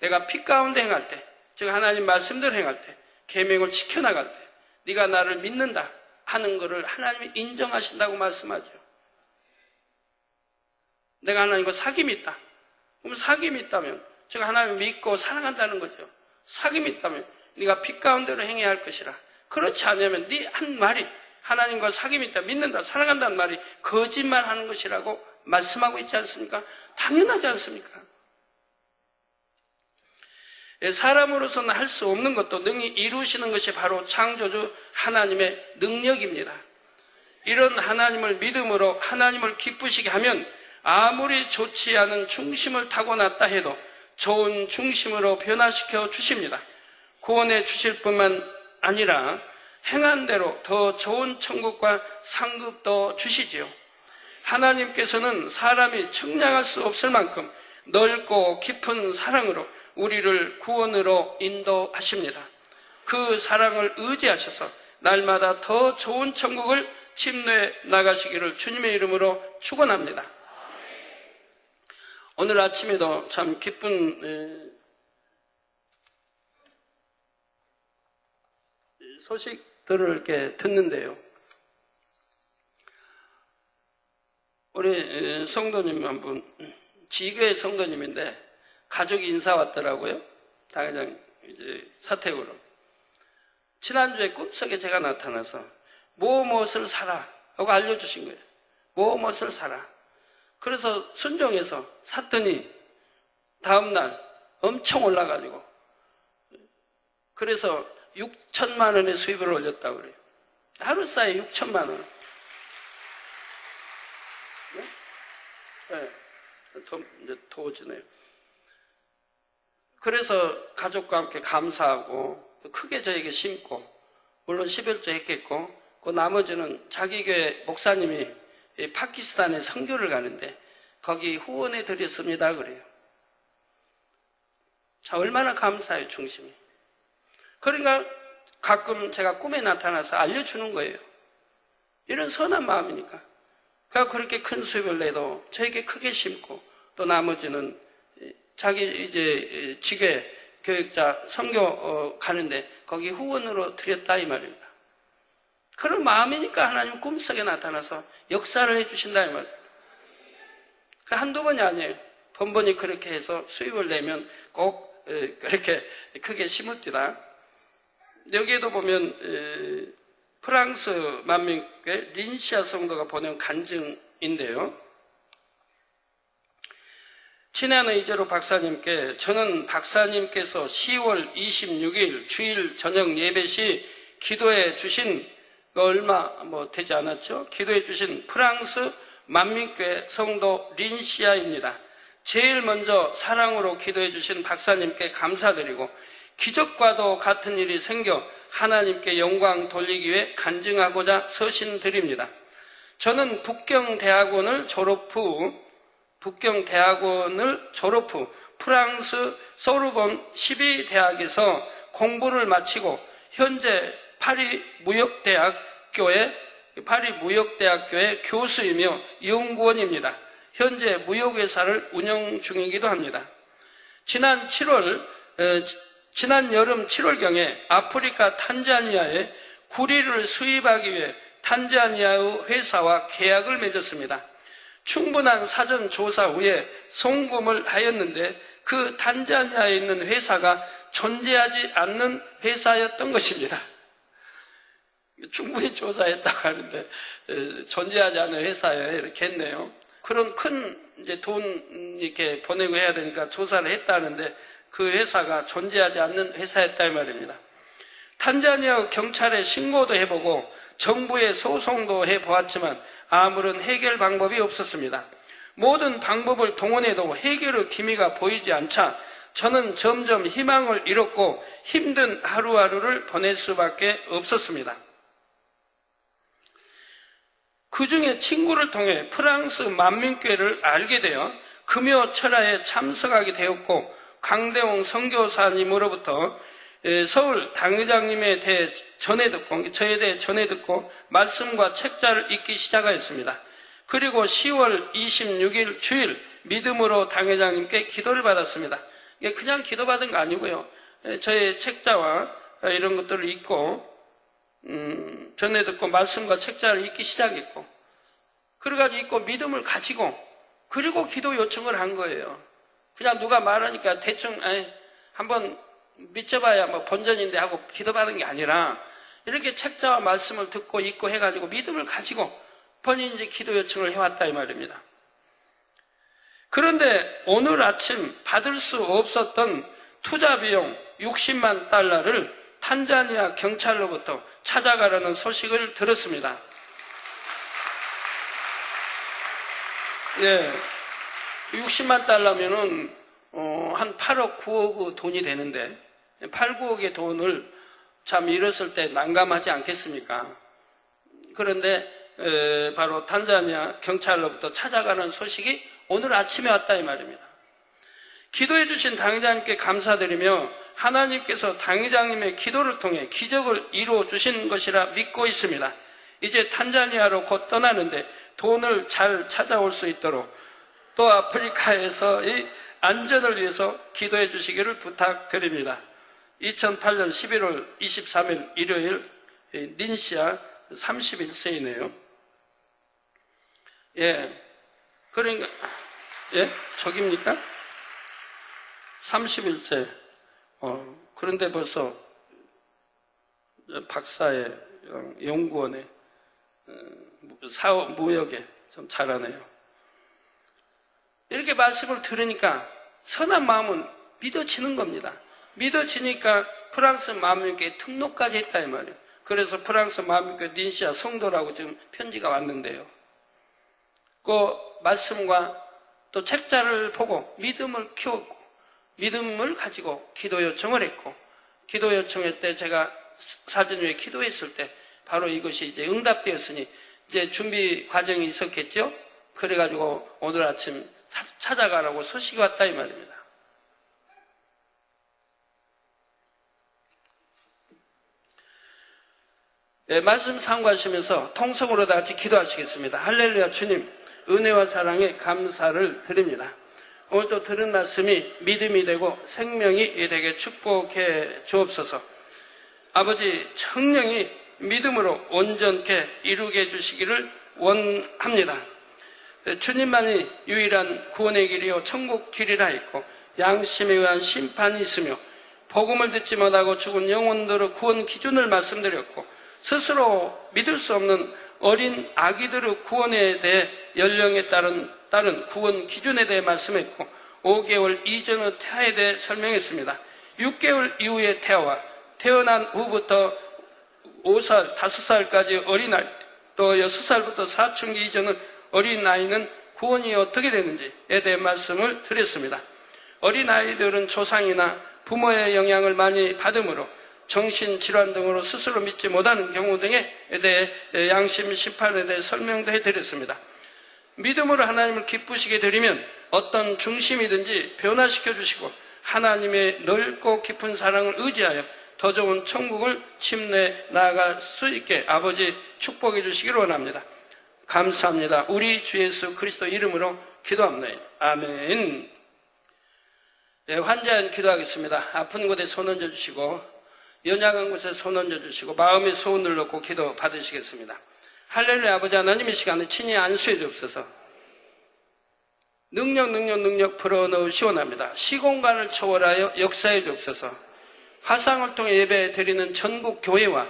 내가 빛 가운데 행할 때, 즉 하나님 말씀대로 행할 때, 계명을 지켜나갈 때 네가 나를 믿는다 하는 것을 하나님이 인정하신다고 말씀하죠. 내가 하나님과 사귐이 있다. 그럼 사귐이 있다면 즉 하나님을 믿고 사랑한다는 거죠. 사귐이 있다면 네가 빛 가운데로 행해야 할 것이라. 그렇지 않으면 네 한 말이 하나님과 사귐이 있다, 믿는다, 사랑한다는 말이 거짓말하는 것이라고 말씀하고 있지 않습니까? 당연하지 않습니까? 사람으로서는 할 수 없는 것도 능히 이루시는 것이 바로 창조주 하나님의 능력입니다. 이런 하나님을 믿음으로 하나님을 기쁘시게 하면 아무리 좋지 않은 중심을 타고났다 해도 좋은 중심으로 변화시켜 주십니다. 구원해 주실 뿐만 아니라 행한 대로 더 좋은 천국과 상급도 주시지요. 하나님께서는 사람이 측량할 수 없을 만큼 넓고 깊은 사랑으로 우리를 구원으로 인도하십니다. 그 사랑을 의지하셔서 날마다 더 좋은 천국을 침노해 나가시기를 주님의 이름으로 축원합니다. 오늘 아침에도 참 기쁜 소식들을 이렇게 듣는데요. 우리 성도님 한 분, 지교회 성도님인데 가족이 인사 왔더라고요. 당회장 이제 사택으로. 지난주에 꿈속에 제가 나타나서 무엇을 사라 하고 알려주신 거예요. 무엇을 사라. 그래서 순종해서 샀더니 다음날 엄청 올라가지고 그래서 6천만 원의 수입을 올렸다고 그래요. 하루 사이에 6천만 원. 네? 이제 더워지네요. 그래서 가족과 함께 감사하고 크게 저에게 심고 물론 11조 했겠고 그 나머지는 자기 교회 목사님이 파키스탄에 선교를 가는데 거기 후원해 드렸습니다 그래요. 자, 얼마나 감사해요, 중심이. 그러니까 가끔 제가 꿈에 나타나서 알려주는 거예요. 이런 선한 마음이니까. 그러니까 그렇게 큰 수입을 내도 저에게 크게 심고 또 나머지는 자기 이제 지교회 교육자 선교 가는데 거기 후원으로 드렸다 이 말입니다. 그런 마음이니까 하나님 꿈속에 나타나서 역사를 해주신다 이 말이에요. 한두 번이 아니에요. 번번이 그렇게 해서 수입을 내면 꼭 그렇게 크게 심을디다. 여기에도 보면 프랑스 만민교회 린시아 성도가 보낸 간증인데요. 친애하는 이재로 박사님께 저는 박사님께서 10월 26일 주일 저녁 예배 시 기도해 주신 얼마 되지 않았죠? 기도해 주신 프랑스 만민교회 성도 린시아입니다. 제일 먼저 사랑으로 기도해 주신 박사님께 감사드리고 기적과도 같은 일이 생겨 하나님께 영광 돌리기 위해 간증하고자 서신드립니다. 저는 북경대학원을 졸업 후 프랑스 소르본 12대학에서 공부를 마치고 현재 파리 무역대학교의 교수이며 연구원입니다. 현재 무역회사를 운영 중이기도 합니다. 지난 여름 7월경에 아프리카 탄자니아에 구리를 수입하기 위해 탄자니아의 회사와 계약을 맺었습니다. 충분한 사전 조사 후에 송금을 하였는데 그 탄자니아에 있는 회사가 존재하지 않는 회사였던 것입니다. 충분히 조사했다고 하는데 존재하지 않는 회사에 이렇게 했네요. 그런 큰 이제 돈 이렇게 보내고 해야 되니까 조사를 했다는데 그 회사가 존재하지 않는 회사였다 이 말입니다. 탄자니아 경찰에 신고도 해보고 정부에 소송도 해보았지만 아무런 해결 방법이 없었습니다. 모든 방법을 동원해도 해결의 기미가 보이지 않자 저는 점점 희망을 잃었고 힘든 하루하루를 보낼 수밖에 없었습니다. 그 중에 친구를 통해 프랑스 만민교회를 알게 되어 금요 철야에 참석하게 되었고 강대홍 선교사님으로부터 서울 당회장님에 대해 저에 대해 전해 듣고 말씀과 책자를 읽기 시작하였습니다. 그리고 10월 26일 주일 믿음으로 당회장님께 기도를 받았습니다. 그냥 기도받은 거 아니고요. 저의 책자와 이런 것들을 읽고 전해 듣고 말씀과 책자를 읽기 시작했고 그래가지고 읽고 믿음을 가지고 그리고 기도 요청을 한 거예요. 그냥 누가 말하니까 대충 한번 믿져봐야 뭐 본전인데 하고 기도받은 게 아니라 이렇게 책자와 말씀을 듣고 읽고 해가지고 믿음을 가지고 본인이 이제 기도 요청을 해왔다 이 말입니다. 그런데 오늘 아침 받을 수 없었던 투자 비용 60만 달러를 탄자니아 경찰로부터 찾아가라는 소식을 들었습니다. 예, 60만 달러면은 한 8억, 9억 돈이 되는데 8, 9억의 돈을 참 잃었을 때 난감하지 않겠습니까? 그런데 바로 탄자니아 경찰로부터 찾아가는 소식이 오늘 아침에 왔다 이 말입니다. 기도해 주신 당회장님께 감사드리며 하나님께서 당회장님의 기도를 통해 기적을 이루어 주신 것이라 믿고 있습니다. 이제 탄자니아로 곧 떠나는데 돈을 잘 찾아올 수 있도록 또 아프리카에서의 안전을 위해서 기도해 주시기를 부탁드립니다. 2008년 11월 23일 일요일 닌시아 31세이네요. 예, 그러니까 저깁니까? 31세. 그런데 벌써 박사의 연구원에 사업 무역에 좀 잘하네요. 이렇게 말씀을 들으니까 선한 마음은 믿어지는 겁니다. 믿어지니까 프랑스 만민교회 등록까지 했다 이 말이에요. 그래서 프랑스 만민교회 닌시아 성도라고 지금 편지가 왔는데요. 그 말씀과 또 책자를 보고 믿음을 키웠고 믿음을 가지고 기도 요청을 했고 기도 요청할 때 제가 사전 위에 기도했을 때 바로 이것이 이제 응답되었으니 이제 준비 과정이 있었겠죠. 그래가지고 오늘 아침 찾아가라고 소식이 왔다 이 말입니다. 네, 말씀 상고하시면서 통성으로 다 같이 기도하시겠습니다. 할렐루야. 주님 은혜와 사랑에 감사를 드립니다. 오늘 또 들은 말씀이 믿음이 되고 생명이 되게 축복해 주옵소서. 아버지 성령이 믿음으로 온전케 이루게 해주시기를 원합니다. 주님만이 유일한 구원의 길이요 천국 길이라 했고 양심에 의한 심판이 있으며 복음을 듣지 못하고 죽은 영혼들의 구원 기준을 말씀드렸고 스스로 믿을 수 없는 어린 아기들의 구원에 대해 연령에 따른 구원 기준에 대해 말씀했고 5개월 이전의 태아에 대해 설명했습니다. 6개월 이후의 태아와 태어난 후부터 5살, 5살까지 어린아이 또 6살부터 사춘기 이전의 어린아이는 구원이 어떻게 되는지에 대해 말씀을 드렸습니다. 어린아이들은 조상이나 부모의 영향을 많이 받으므로 정신질환 등으로 스스로 믿지 못하는 경우 등에 대해 양심 심판에 대해 설명도 해드렸습니다. 믿음으로 하나님을 기쁘시게 되리면 어떤 중심이든지 변화시켜 주시고 하나님의 넓고 깊은 사랑을 의지하여 더 좋은 천국을 침례 나아갈 수 있게 아버지 축복해 주시기를 원합니다. 감사합니다. 우리 주 예수 그리스도 이름으로 기도합니다. 아멘. 네, 환자는 기도하겠습니다. 아픈 곳에 손 얹어 주시고 연약한 곳에 손 얹어 주시고 마음의 소원을 넣고 기도 받으시겠습니다. 할렐루야. 아버지 하나님 이 시간에 친히 안수해 주옵소서. 능력 불어넣으시원합니다. 시공간을 초월하여 역사해 주옵소서. 화상을 통해 예배 드리는 전국 교회와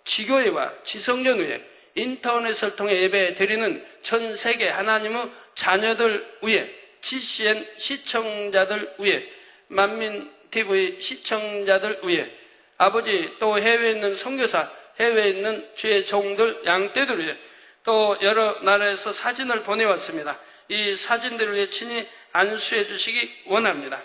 지교회와 지성전의회, 인터넷을 통해 예배 드리는 전 세계 하나님의 자녀들 위해, GCN 시청자들 위해, 만민TV 시청자들 위해, 아버지 또 해외에 있는 선교사, 해외에 있는 주의 종들, 양떼들 위해, 또 여러 나라에서 사진을 보내왔습니다. 이 사진들을 위해 친히 안수해 주시기 원합니다.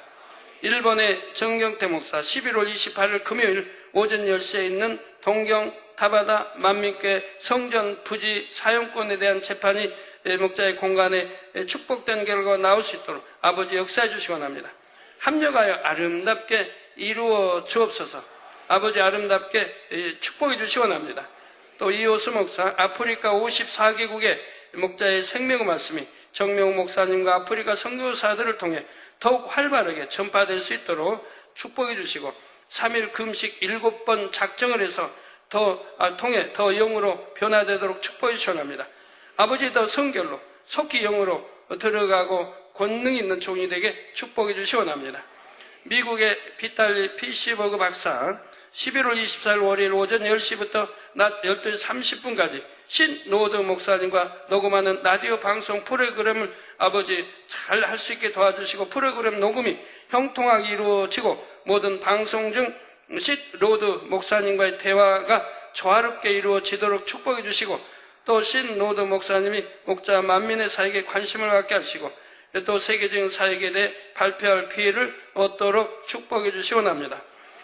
일본의 정경태 목사 11월 28일 금요일 오전 10시에 있는 동경 타바다 만민교회 성전 부지 사용권에 대한 재판이 목자의 공간에 축복된 결과가 나올 수 있도록 아버지 역사해 주시기 원합니다. 합력하여 아름답게 이루어 주옵소서. 아버지 아름답게 축복해 주시기 원합니다. 또 이호수 목사 아프리카 54개국의 목자의 생명의 말씀이 정명호 목사님과 아프리카 선교사들을 통해 더욱 활발하게 전파될 수 있도록 축복해 주시고 3일 금식 7번 작정을 해서 통해 더 영으로 변화되도록 축복해 주시옵나이다. 아버지 더 성결로 속히 영으로 들어가고 권능 있는 종이 되게 축복해 주시옵나이다. 미국의 비탈리 피시버그 박사 11월 24일 월요일 오전 10시부터 낮 12시 30분까지 신노드 목사님과 녹음하는 라디오 방송 프로그램을 아버지 잘 할 수 있게 도와주시고 프로그램 녹음이 형통하게 이루어지고 모든 방송 중 신로드 목사님과의 대화가 조화롭게 이루어지도록 축복해 주시고 또 신노드 목사님이 목자 만민의 사역에 관심을 갖게 하시고 또 세계적인 사역에 대해 발표할 기회를 얻도록 축복해 주시기 원합니다.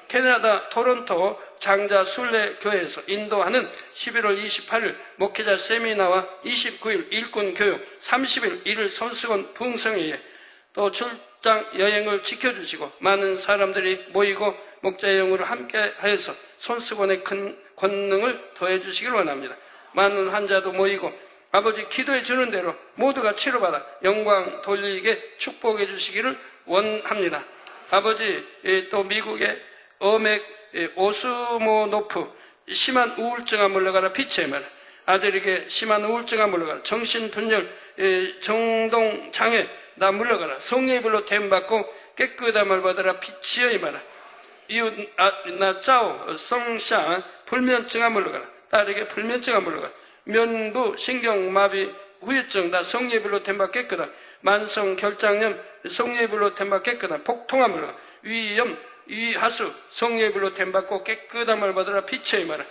캐나다 토론토 장자 순례 교회에서 인도하는 11월 28일 목회자 세미나와 29일 일꾼 교육, 30일 1일 손수건 부흥성회에 또 출장 여행을 지켜주시고 많은 사람들이 모이고 목자의 영으로 함께하여서 손수건의 큰 권능을 더해 주시길 원합니다. 많은 환자도 모이고 아버지 기도해 주는 대로 모두가 치료받아 영광 돌리게 축복해 주시기를 원합니다. 아버지 또 미국의 어맥 오스모노프 심한 우울증아 물러가라 빛의 말 아들에게 심한 우울증아 물러가라 정신분열 정동장애 나 물러가라 성령의 불로 댐받고 깨끗함을 받아라 빛이여 임하라 이웃 나 짜오 성샤 불면증아 물러가라 딸에게 불면증아 물러가라 면부 신경마비 후유증 나 성령의 불로 댐받 깨끗하 만성 결장염 성령의 불로 댐받 깨끗하 복통아 물러가라 위염 이하수 성령의 불로 댐받고 깨끗함을 받으라 빛의 임하라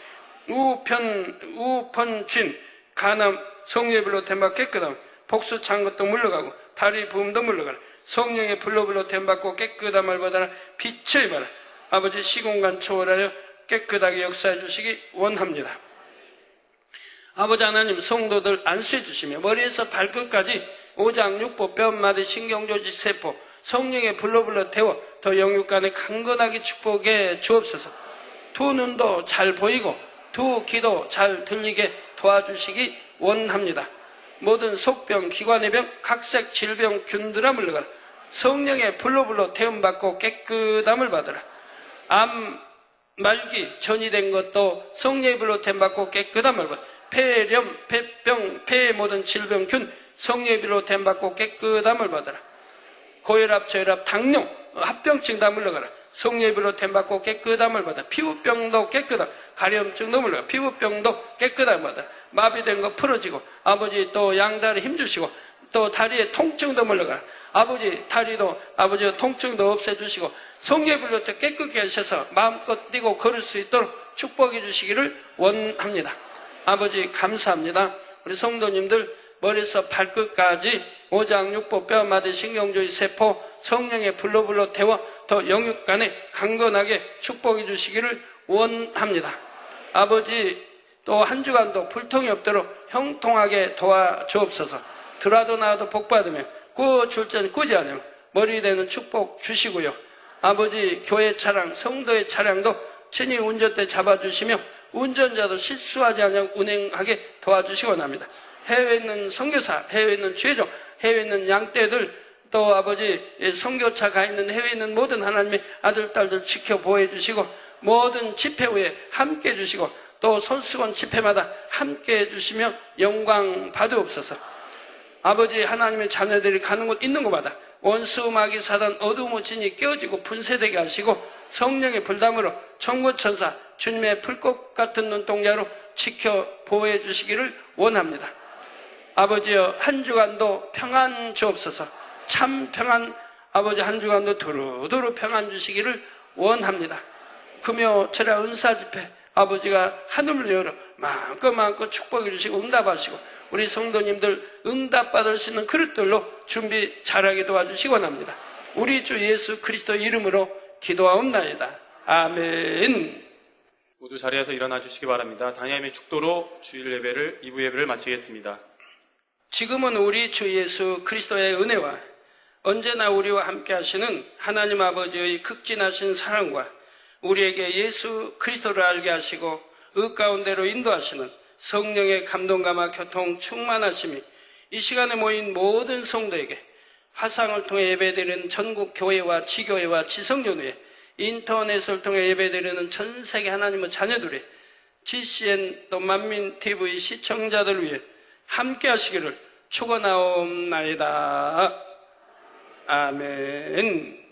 우펀쥔 간암 성령의 불로 댐받고 깨끗함 복수 창것도 물러가고 다리 부음도 물러가라 성령의 불로 댐받고 깨끗함을 받아라 빛의 임하라 아버지 시공간 초월하여 깨끗하게 역사해 주시기 원합니다. 아버지 하나님 성도들 안수해 주시며 머리에서 발끝까지 오장 육보 뼈마디 신경조직 세포 성령의 불로 태워 더 영육간에 강건하게 축복해 주옵소서. 두 눈도 잘 보이고 두 귀도 잘 들리게 도와주시기 원합니다. 모든 속병, 기관의 병, 각색 질병 균들아 물러가라. 성령의 불로 태움받고 깨끗함을 받으라. 암, 말기, 전이된 것도 성령의 불로 태움받고 깨끗함을 받으라. 폐렴, 폐병, 폐의 모든 질병 균 성령의 불로 태움받고 깨끗함을 받으라. 고혈압, 저혈압, 당뇨, 합병증 다 물러가라. 성령의 불로 댐받고 깨끗함을 받아. 피부병도 깨끗함, 가려움증도 물러가라. 피부병도 깨끗함을 받아. 마비된 거 풀어지고 아버지 또 양다리 힘주시고 또 다리에 통증도 물러가라. 아버지 다리도 아버지 통증도 없애주시고 성령의 불로 깨끗게 하셔서 마음껏 뛰고 걸을 수 있도록 축복해 주시기를 원합니다. 아버지 감사합니다. 우리 성도님들 머리에서 발끝까지 오장 육보 뼈마디 신경조직 세포 성령의 불로 태워 더 영육간에 강건하게 축복해 주시기를 원합니다. 아버지 또 한 주간도 불통이 없도록 형통하게 도와주옵소서. 들어도 나와도 복받으며 꾸줄전 꾸지 않으며 머리 되는 축복 주시고요. 아버지 교회 차량 성도의 차량도 친히 운전대 잡아주시며 운전자도 실수하지 않으며 운행하게 도와주시기 원합니다. 해외에 있는 선교사, 해외에 있는 주회종, 해외에 있는 양떼들 또 아버지 선교차 가 있는 해외에 있는 모든 하나님의 아들, 딸들 지켜 보호해 주시고 모든 집회 후에 함께 해 주시고 또 손수건 집회마다 함께 해 주시며 영광 받으옵소서. 아버지 하나님의 자녀들이 가는 곳 있는 곳마다 원수 마귀 사단 어두운 진이 깨어지고 분쇄되게 하시고 성령의 불담으로 천군천사 주님의 불꽃 같은 눈동자로 지켜 보호해 주시기를 원합니다. 아버지여, 한 주간도 평안 주옵소서. 참 평안, 아버지 한 주간도 두루두루 평안 주시기를 원합니다. 금요 철야 은사 집회 아버지가 하늘을 열어 마음껏 축복해 주시고 응답하시고 우리 성도님들 응답받을 수 있는 그릇들로 준비 잘하게 도와주시기 원합니다. 우리 주 예수 그리스도 이름으로 기도하옵나이다. 아멘. 모두 자리에서 일어나 주시기 바랍니다. 당야임의 축도로 주일 예배를 2부 예배를 마치겠습니다. 지금은 우리 주 예수 그리스도의 은혜와 언제나 우리와 함께 하시는 하나님 아버지의 극진하신 사랑과 우리에게 예수 그리스도를 알게 하시고 의 가운데로 인도하시는 성령의 감동감화 교통 충만하심이 이 시간에 모인 모든 성도에게 화상을 통해 예배드리는 전국 교회와 지교회와 지성연회, 인터넷을 통해 예배드리는 전 세계 하나님의 자녀들의 GCN 또 만민TV 시청자들 위해 함께 하시기를 축원하옵나이다. 아멘.